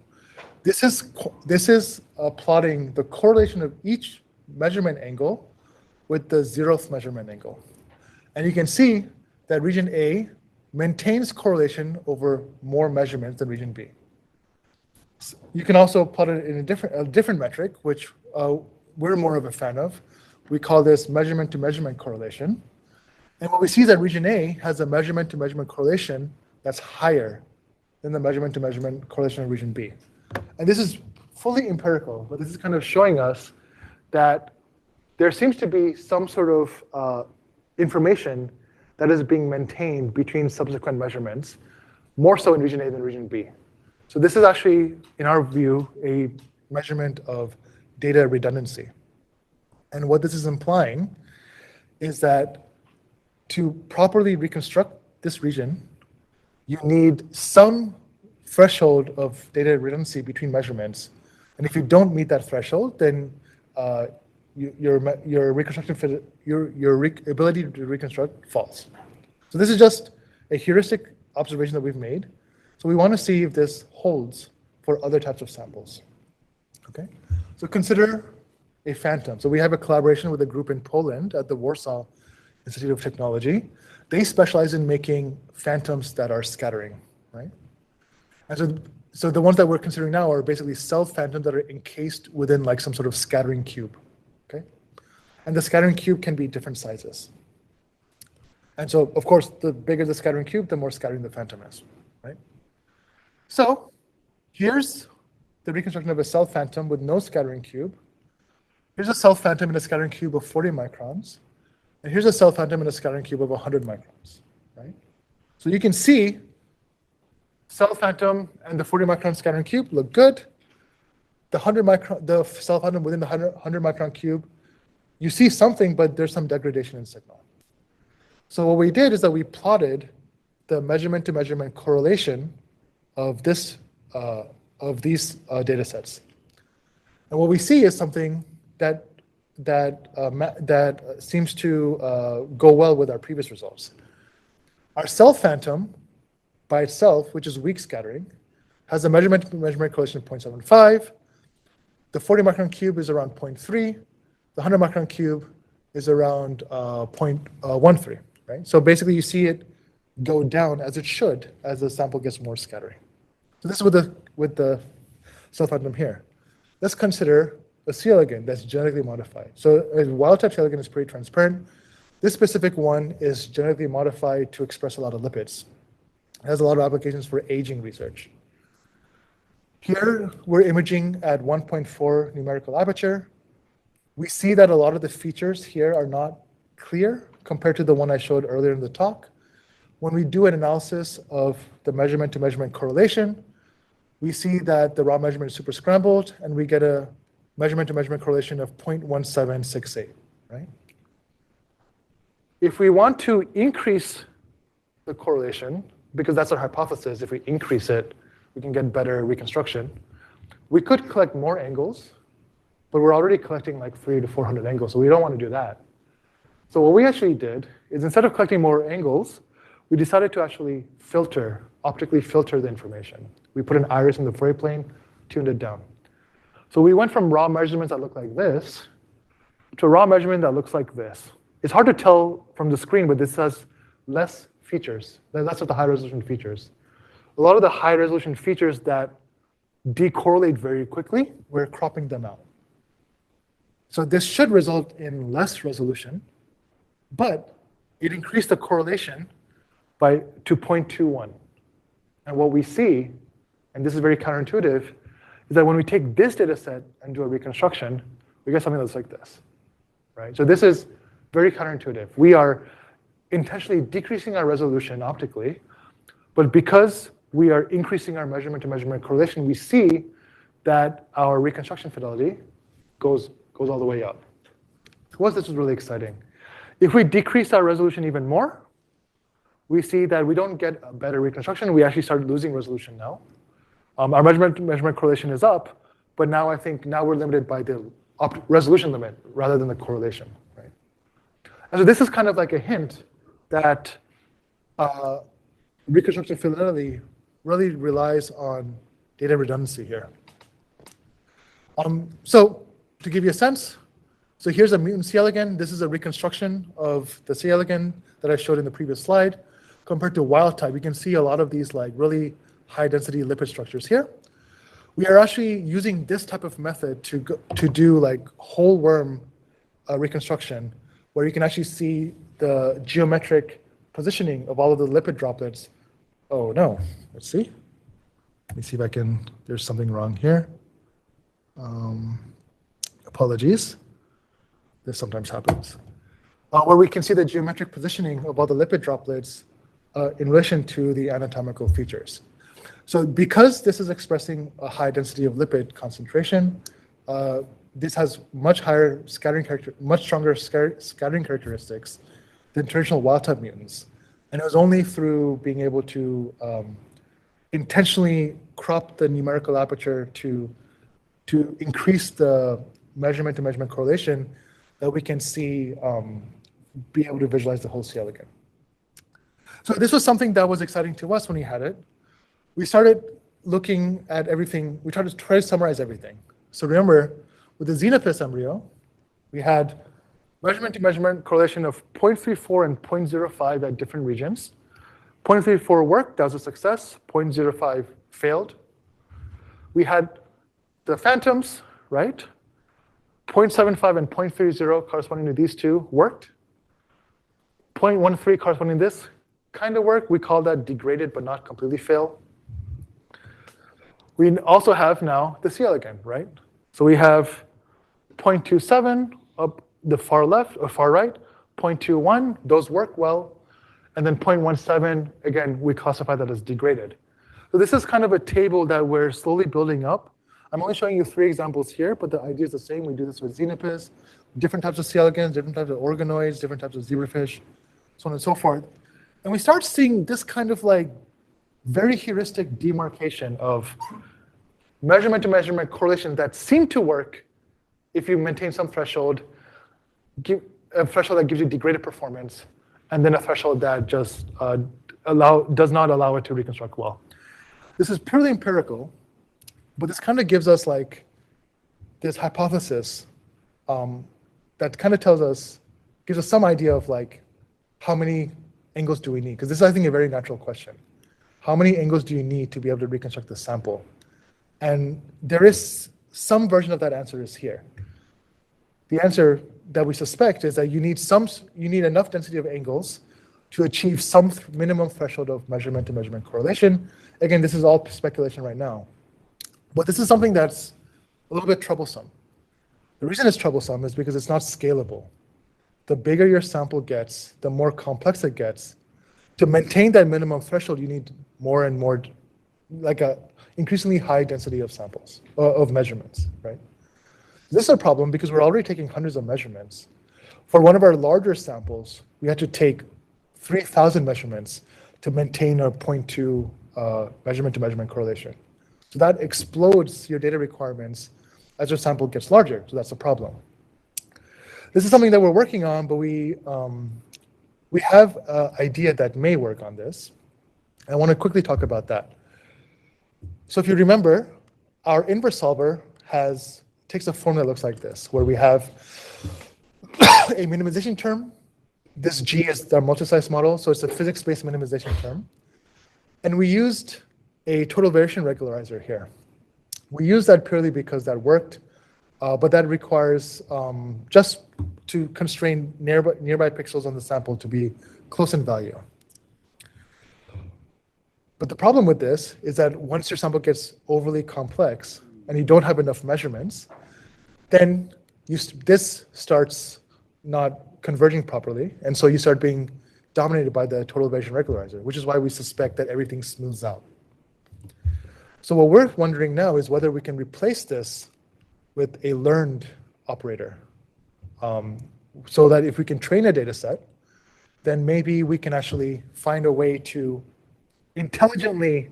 This is plotting the correlation of each measurement angle with the 0th measurement angle. And you can see that region A maintains correlation over more measurements than region B. You can also plot it in a different metric, which we're more of a fan of. We call this measurement-to-measurement correlation. And what we see is that region A has a measurement-to-measurement correlation that's higher than the measurement-to-measurement correlation of region B. And this is fully empirical, but this is kind of showing us that there seems to be some sort of information that is being maintained between subsequent measurements, more so in region A than region B. So this is actually, in our view, a measurement of data redundancy. And what this is implying is that to properly reconstruct this region, you need some threshold of data redundancy between measurements. And if you don't meet that threshold, then your ability to reconstruct falls. So this is just a heuristic observation that we've made. So we want to see if this holds for other types of samples. Okay. So consider a phantom. So we have a collaboration with a group in Poland at the Warsaw Institute of Technology. They specialize in making phantoms that are scattering, right? And so the ones that we're considering now are basically self-phantoms that are encased within like some sort of scattering cube, okay? And the scattering cube can be different sizes. And so, of course, the bigger the scattering cube, the more scattering the phantom is, right? So here's the reconstruction of a self-phantom with no scattering cube. Here's a self-phantom in a scattering cube of 40 microns. And here's a self-phantom in a scattering cube of 100 microns, right? So you can see self-phantom and the 40 micron scattering cube look good. The self-phantom within the 100 micron cube, you see something, but there's some degradation in signal. So what we did is that we plotted the measurement to measurement correlation of these data sets. And what we see is something that seems to go well with our previous results. Our self-phantom by itself, which is weak scattering, has a measurement to measurement correlation of 0.75. The 40 micron cube is around 0.3. The 100 micron cube is around 0.13, right? So basically you see it go down as it should as the sample gets more scattering. So this is with the self-phantom here. Let's consider a C. elegans that's genetically modified. So a wild-type C. elegans is pretty transparent. This specific one is genetically modified to express a lot of lipids. It has a lot of applications for aging research. Here, we're imaging at 1.4 numerical aperture. We see that a lot of the features here are not clear compared to the one I showed earlier in the talk. When we do an analysis of the measurement to measurement correlation, we see that the raw measurement is super scrambled, and we get a measurement to measurement correlation of 0.1768, right? If we want to increase the correlation, because that's our hypothesis, if we increase it, we can get better reconstruction. We could collect more angles, but we're already collecting like 300 to 400 angles, so we don't want to do that. So what we actually did is instead of collecting more angles, we decided to actually optically filter the information. We put an iris in the Fourier plane, tuned it down. So we went from raw measurements that look like this to a raw measurement that looks like this. It's hard to tell from the screen, but this has less features. That's what the high resolution features. A lot of the high resolution features that decorrelate very quickly, we're cropping them out. So this should result in less resolution, but it increased the correlation to 0.21. And what we see, and this is very counterintuitive, is that when we take this data set and do a reconstruction, we get something that's like this, right? So this is very counterintuitive. We are intentionally decreasing our resolution optically, but because we are increasing our measurement to measurement correlation, we see that our reconstruction fidelity goes all the way up. To us, this is really exciting. If we decrease our resolution even more, we see that we don't get a better reconstruction. We actually start losing resolution now. Our measurement to measurement correlation is up, but now I think we're limited by the resolution limit rather than the correlation, right? And so this is kind of like a hint that reconstruction fidelity really relies on data redundancy here. So to give you a sense, so here's a mutant C. elegans. This is a reconstruction of the C. elegans that I showed in the previous slide. Compared to wild type, you can see a lot of these like really high density lipid structures here. We are actually using this type of method to do like whole worm reconstruction, where you can actually see the geometric positioning of all of the lipid droplets. Oh no, let's see. Let me see if I can, there's something wrong here. Apologies. This sometimes happens. Where we can see the geometric positioning of all the lipid droplets in relation to the anatomical features. So because this is expressing a high density of lipid concentration, this has much higher much stronger scattering characteristics than traditional wild-type mutants. And it was only through being able to intentionally crop the numerical aperture to increase the measurement to measurement correlation that we can see, be able to visualize the whole C. elegans. So this was something that was exciting to us when we had it. We started looking at everything. We tried to summarize everything. So remember, with the Xenopus embryo, we had measurement to measurement correlation of 0.34 and 0.05 at different regions. 0.34 worked, that was a success. 0.05 failed. We had the phantoms, right? 0.75 and 0.30 corresponding to these two worked. 0.13 corresponding to this kind of work. We call that degraded but not completely fail. We also have now the CL again, right? So we have 0.27 up the far left or far right, 0.21, those work well. And then 0.17, again, we classify that as degraded. So this is kind of a table that we're slowly building up. I'm only showing you 3 examples here, but the idea is the same. We do this with xenopus, different types of C. elegans, different types of organoids, different types of zebrafish, so on and so forth. And we start seeing this kind of like very heuristic demarcation of measurement to measurement correlations that seem to work if you maintain some threshold, give a threshold that gives you degraded performance, and then a threshold that just does not allow it to reconstruct well. This is purely empirical, but this kind of gives us like this hypothesis that kind of gives us some idea of like how many angles do we need? Because this is, I think, a very natural question. How many angles do you need to be able to reconstruct the sample? And there is some version of that answer is here. The answer that we suspect is that you need enough density of angles to achieve some minimum threshold of measurement to measurement correlation. Again, this is all speculation right now. But this is something that's a little bit troublesome. The reason it's troublesome is because it's not scalable. The bigger your sample gets, the more complex it gets. To maintain that minimum threshold, you need more and more, like a increasingly high density of samples, of measurements, right? This is a problem because we're already taking hundreds of measurements. For one of our larger samples, we had to take 3,000 measurements to maintain our 0.2 measurement to measurement correlation. So that explodes your data requirements as your sample gets larger, so that's a problem. This is something that we're working on, but we have an idea that may work on this. I want to quickly talk about that. So if you remember, our inverse solver takes a form that looks like this, where we have a minimization term. This G is the multi-slice model, so it's a physics-based minimization term. And we used a total variation regularizer here. We used that purely because that worked, but that requires just to constrain nearby pixels on the sample to be close in value. But the problem with this is that once your sample gets overly complex and you don't have enough measurements, then this starts not converging properly, and so you start being dominated by the total variation regularizer, which is why we suspect that everything smooths out. So what we're wondering now is whether we can replace this with a learned operator, so that if we can train a data set, then maybe we can actually find a way to intelligently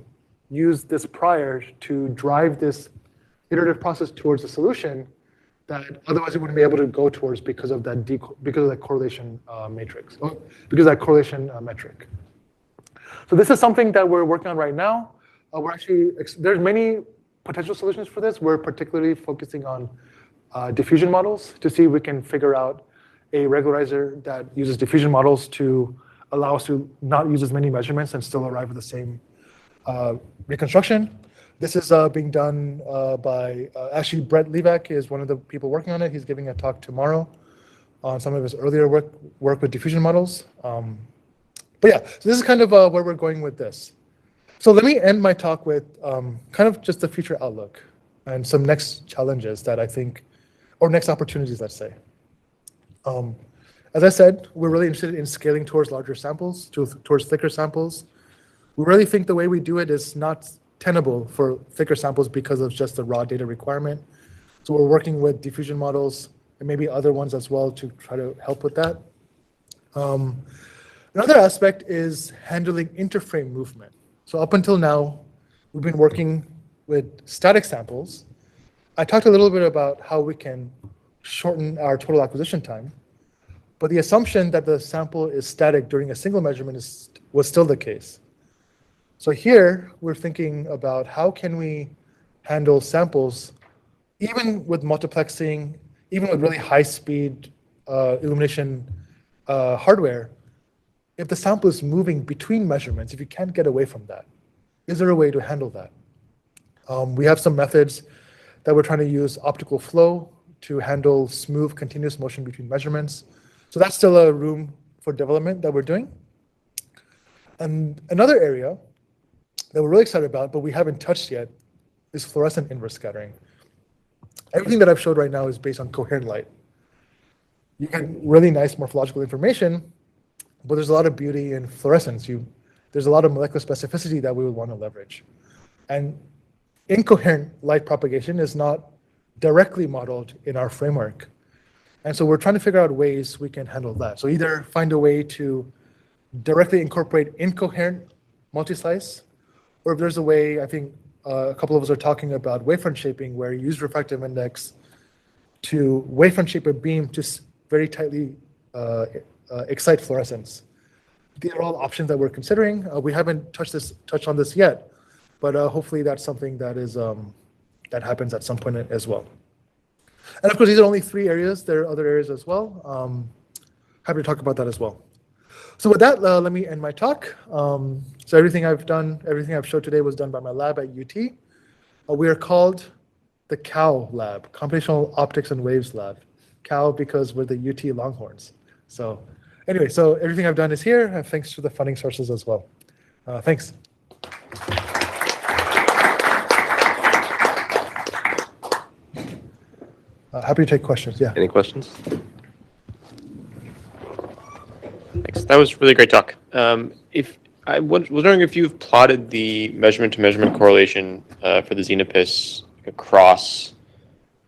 use this prior to drive this iterative process towards a solution that otherwise it wouldn't be able to go towards because of that correlation matrix, or because of that correlation metric. So this is something that we're working on right now. There's many potential solutions for this. We're particularly focusing on diffusion models to see if we can figure out a regularizer that uses diffusion models to allow us to not use as many measurements and still arrive at the same reconstruction. This is being done by, actually Brett Levak is one of the people working on it. He's giving a talk tomorrow on some of his earlier work with diffusion models. But yeah, so this is kind of where we're going with this. So let me end my talk with kind of just the future outlook and some next challenges that I think, or next opportunities, let's say. As I said, we're really interested in scaling towards larger samples, towards thicker samples. We really think the way we do it is not tenable for thicker samples because of just the raw data requirement. So we're working with diffusion models and maybe other ones as well to try to help with that. Another aspect is handling interframe movement. So up until now, we've been working with static samples. I talked a little bit about how we can shorten our total acquisition time, but the assumption that the sample is static during a single measurement was still the case. So here, we're thinking about how can we handle samples, even with multiplexing, even with really high speed illumination hardware, if the sample is moving between measurements, if you can't get away from that, is there a way to handle that? We have some methods that we're trying to use optical flow to handle smooth continuous motion between measurements. So that's still a room for development that we're doing. And another area that we're really excited about, but we haven't touched yet, is fluorescent inverse scattering. Everything that I've showed right now is based on coherent light. You get really nice morphological information, but there's a lot of beauty in fluorescence. There's a lot of molecular specificity that we would want to leverage. And incoherent light propagation is not directly modeled in our framework. And so we're trying to figure out ways we can handle that. So either find a way to directly incorporate incoherent multi-slice, or if there's a way, I think a couple of us are talking about wavefront shaping, where you use refractive index to wavefront shape a beam to very tightly excite fluorescence. These are all options that we're considering. We haven't touched on this yet, but hopefully that's something that is that happens at some point as well. And of course, these are only 3 areas. There are other areas as well. Happy to talk about that as well. So with that, let me end my talk. So everything I've showed today was done by my lab at UT. We are called the COW lab, Computational Optics and Waves lab. COW because we're the UT Longhorns. So anyway, so everything I've done is here, and thanks to the funding sources as well. Thanks. Happy to take questions, yeah. Any questions? Thanks. That was a really great talk. If I was wondering if you've plotted the measurement-to-measurement correlation for the Xenopus across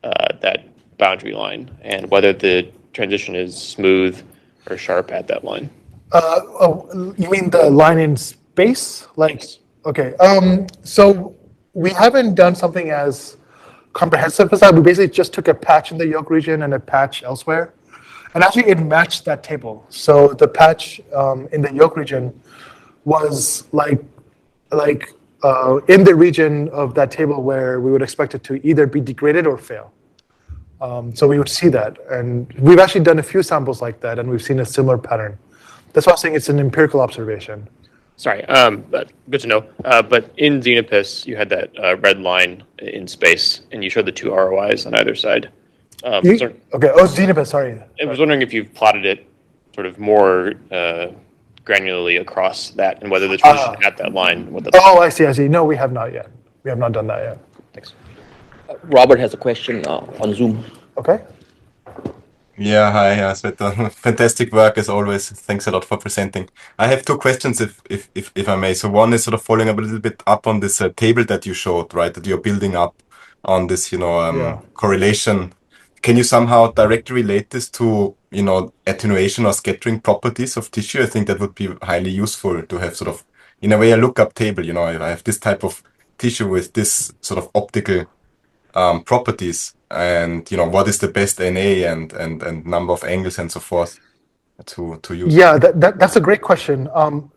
that boundary line, and whether the transition is smooth or sharp at that line. You mean the line in space? Thanks. Okay. So we haven't done something as comprehensive as that. We basically just took a patch in the yoke region and a patch elsewhere. And actually, it matched that table. So the patch in the yoke region was like in the region of that table where we would expect it to either be degraded or fail. So we would see that. And we've actually done a few samples like that, and we've seen a similar pattern. That's why I'm saying it's an empirical observation. Sorry, but good to know. But in Xenopus, you had that red line in space, and you showed the 2 ROIs on either side. Okay. Oh, Xenopus. Sorry. I was wondering if you've plotted it sort of more granularly across that, and whether the transition at that line. I see. No, we have not yet. We have not done that yet. Thanks. Robert has a question on Zoom. Okay. Yeah, hi, Shweta. Fantastic work as always. Thanks a lot for presenting. I have 2 questions, if I may. So one is sort of following up a little bit up on this table that you showed, right? That you're building up on this, correlation. Can you somehow directly relate this to, attenuation or scattering properties of tissue? I think that would be highly useful to have sort of, in a way, a lookup table. If I have this type of tissue with this sort of optical properties, and what is the best NA and number of angles and so forth to use? Yeah, that's a great question.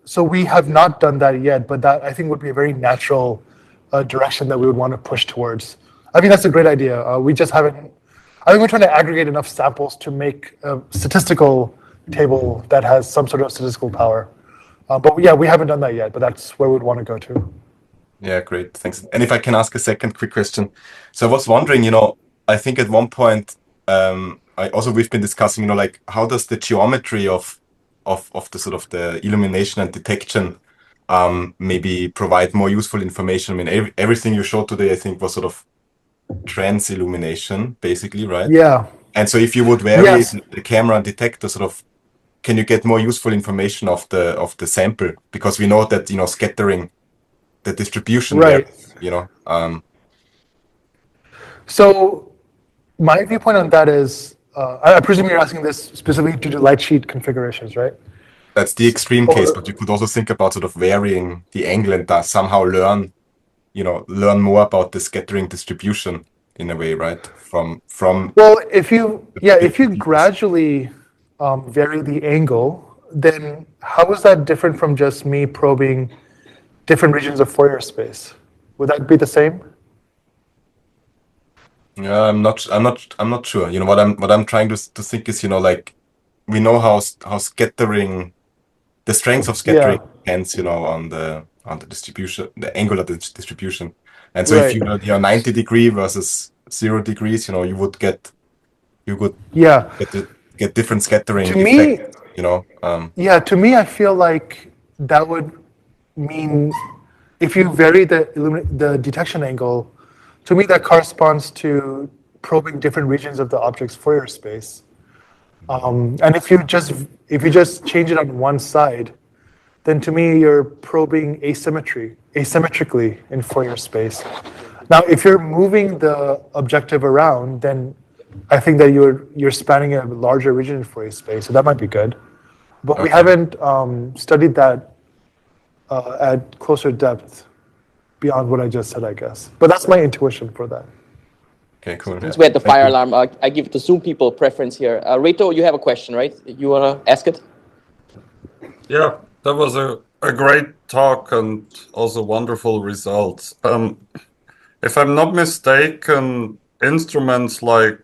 So we have not done that yet, but that I think would be a very natural direction that we would want to push towards. I think that's a great idea. We just haven't. I think we're trying to aggregate enough samples to make a statistical table that has some sort of statistical power. But yeah, we haven't done that yet, but that's where we'd want to go to. Yeah, great. Thanks. And if I can ask a second quick question. So I was wondering, I think at one point, we've been discussing, like how does the geometry of the sort of the illumination and detection maybe provide more useful information? I mean, everything you showed today, I think, was sort of trans illumination, basically, right? Yeah. And so if you would vary Yes. the camera and detector, sort of, can you get more useful information of the sample? Because we know that, scattering, the distribution Right. there, So my viewpoint on that is, I presume you're asking this specifically due to light sheet configurations, right? That's the extreme case, but you could also think about sort of varying the angle and thus somehow learn more about the scattering distribution in a way, right? From Well, if you gradually vary the angle, then how is that different from just me probing different regions of Fourier space? Would that be the same? Yeah, I'm not sure. What I'm trying to think is, like we know how scattering, the strength of scattering depends, on the distribution, the angular distribution. And so if Right. you're 90 degree versus 0 degrees, you would get Yeah. get different scattering To effect, me, yeah, to me, I feel like that would mean if you vary the detection angle, to me that corresponds to probing different regions of the object's Fourier space. And if you just change it on one side, then to me you're probing asymmetrically in Fourier space. Now, if you're moving the objective around, then I think that you're spanning a larger region in Fourier space, so that might be good. But we haven't studied that at closer depth beyond what I just said, I guess. But that's my intuition for that. Okay, cool. Since we had the fire alarm, I give the Zoom people preference here. Reto, you have a question, right? You want to ask it? Yeah, that was a great talk and also wonderful results. If I'm not mistaken, instruments like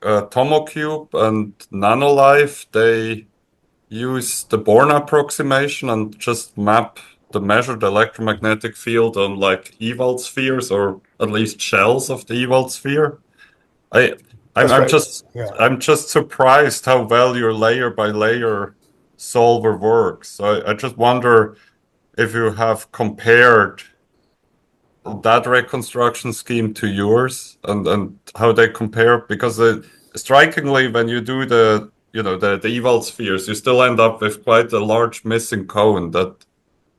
TomoCube and NanoLife, they use the Born approximation and just map the measured electromagnetic field on like Ewald spheres, or at least shells of the Ewald sphere. I'm just surprised how well your layer by layer solver works. I just wonder if you have compared that reconstruction scheme to yours and how they compare, because strikingly when you do the Ewald spheres, you still end up with quite a large missing cone that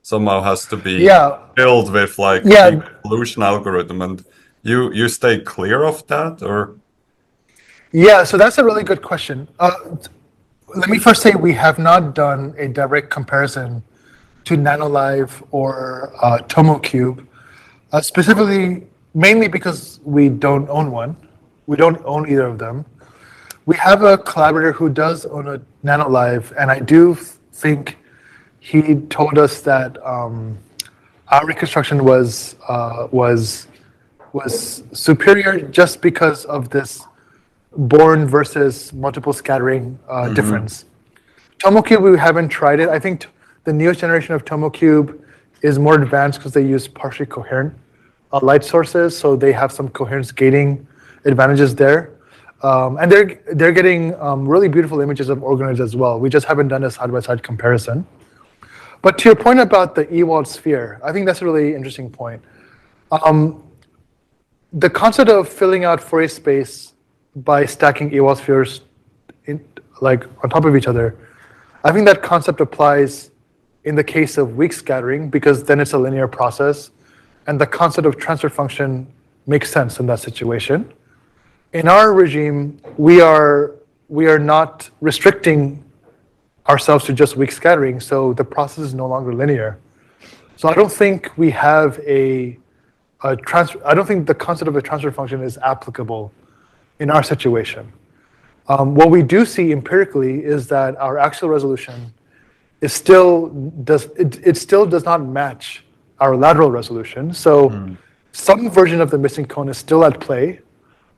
somehow has to be filled with like a big evolution algorithm, and you stay clear of that, or? Yeah, so that's a really good question. Let me first say we have not done a direct comparison to NanoLive or TomoCube, specifically, mainly because we don't own one. We don't own either of them. We have a collaborator who does own a NanoLive, and I do think he told us that our reconstruction was superior just because of this Born versus multiple scattering difference. TomoCube, we haven't tried it. I think the newest generation of TomoCube is more advanced because they use partially coherent light sources, so they have some coherence gating advantages there. And they're getting really beautiful images of organoids as well. We just haven't done a side-by-side comparison. But to your point about the Ewald sphere, I think that's a really interesting point. The concept of filling out Fourier space by stacking Ewald spheres on top of each other, I think that concept applies in the case of weak scattering, because then it's a linear process, and the concept of transfer function makes sense in that situation. In our regime, we are not restricting ourselves to just weak scattering, so the process is no longer linear. So I don't think we have I don't think the concept of a transfer function is applicable in our situation. What we do see empirically is that our axial resolution is still does not match our lateral resolution. So some version of the missing cone is still at play.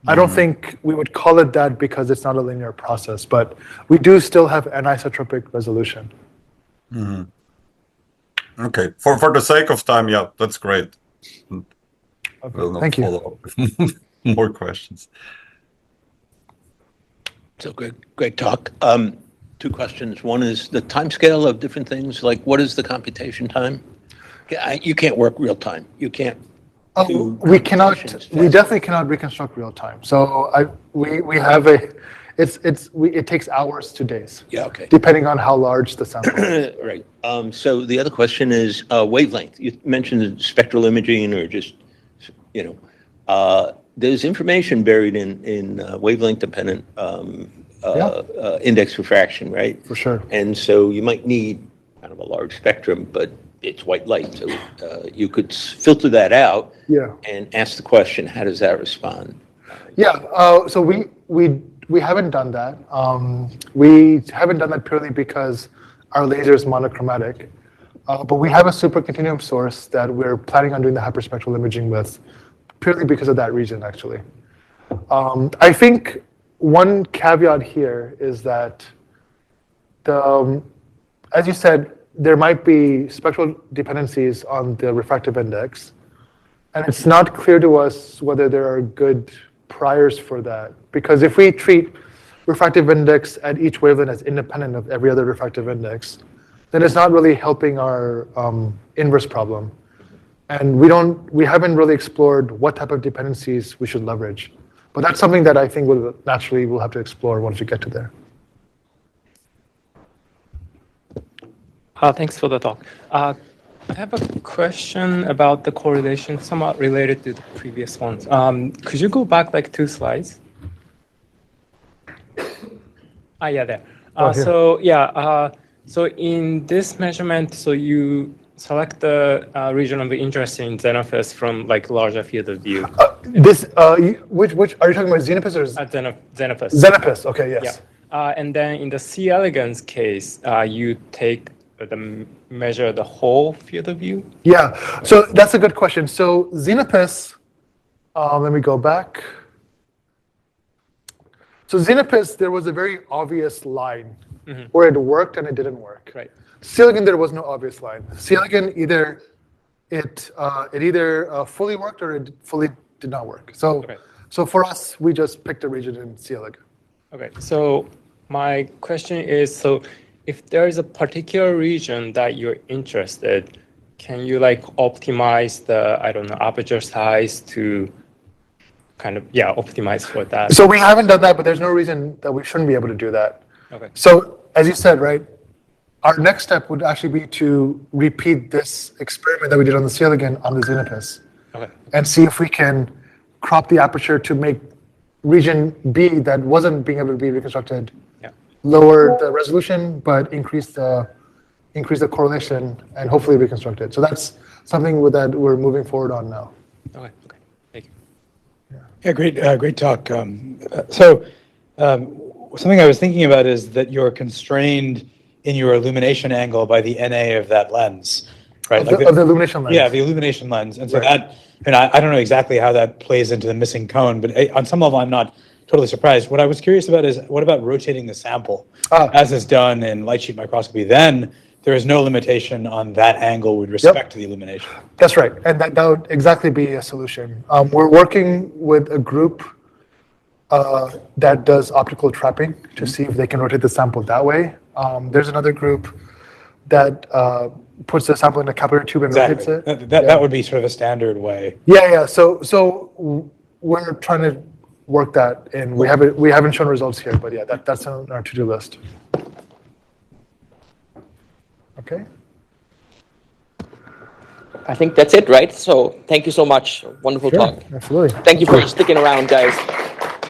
I don't think we would call it that because it's not a linear process, but we do still have anisotropic resolution. Okay, for the sake of time, yeah, that's great. We'll not Thank you. follow up with more questions. So great talk. Two questions. One is the time scale of different things. Like, what is the computation time? You can't work real time. You can't. We cannot. We definitely cannot reconstruct real time. So we have it takes hours to days. Yeah. Okay. Depending on how large the sample is. Right. So the other question is wavelength. You mentioned spectral imaging, or just there's information buried in wavelength dependent index refraction, right? For sure. And so you might need kind of a large spectrum, but it's white light, so you could filter that out. Yeah. And ask the question, how does that respond? Yeah. So we haven't done that. We haven't done that purely because our laser is monochromatic. But we have a supercontinuum source that we're planning on doing the hyperspectral imaging with, purely because of that reason, actually. I think one caveat here is that as you said, there might be spectral dependencies on the refractive index, and it's not clear to us whether there are good priors for that. Because if we treat refractive index at each wavelength as independent of every other refractive index, then it's not really helping our inverse problem. And we haven't really explored what type of dependencies we should leverage. But that's something that I think we'll have to explore once we get to there. Thanks for the talk. I have a question about the correlation, somewhat related to the previous ones. Could you go back like 2 slides? Yeah, there. So in this measurement, so you select the region of interest in Xenophus from like larger field of view. Which are you talking about, Xenophus or Xenophus? Xenophus, okay, yes. Yeah. And then in the C. elegans case, you measure the whole field of view? Yeah, so that's a good question. So Xenopus, let me go back. So Xenopus, there was a very obvious line where it worked and it didn't work. Right. C. elegans, there was no obvious line. C. elegans, either fully worked or it fully did not work. So, so for us, we just picked a region in C. elegans. Okay. So my question is, so if there is a particular region that you're interested, can you like optimize the, I don't know, aperture size to kind of, optimize for that? So we haven't done that, but there's no reason that we shouldn't be able to do that. Okay. So as you said, right, our next step would actually be to repeat this experiment that we did on the C. elegans on the Xenopus. Okay. And see if we can crop the aperture to make region B that wasn't being able to be reconstructed lower the resolution, but increase the correlation and hopefully reconstruct it. So that's something that we're moving forward on now. Okay. Thank you. Yeah, great talk. Something I was thinking about is that you're constrained in your illumination angle by the NA of that lens, right? Of the illumination lens. Yeah, the illumination lens. And so that, and I don't know exactly how that plays into the missing cone, but on some level, I'm not totally surprised. What I was curious about is, what about rotating the sample as is done in light sheet microscopy? Then there is no limitation on that angle with respect to the illumination. That's right, and that would exactly be a solution. We're working with a group that does optical trapping to see if they can rotate the sample that way. There's another group that puts the sample in a capillary tube and rotates it. That would be sort of a standard way. Yeah. So we're trying to work that, and we haven't shown results here, but that's on our to-do list. Okay. I think that's it, right? So thank you so much. Wonderful talk. Absolutely. Thank you for sticking around, guys.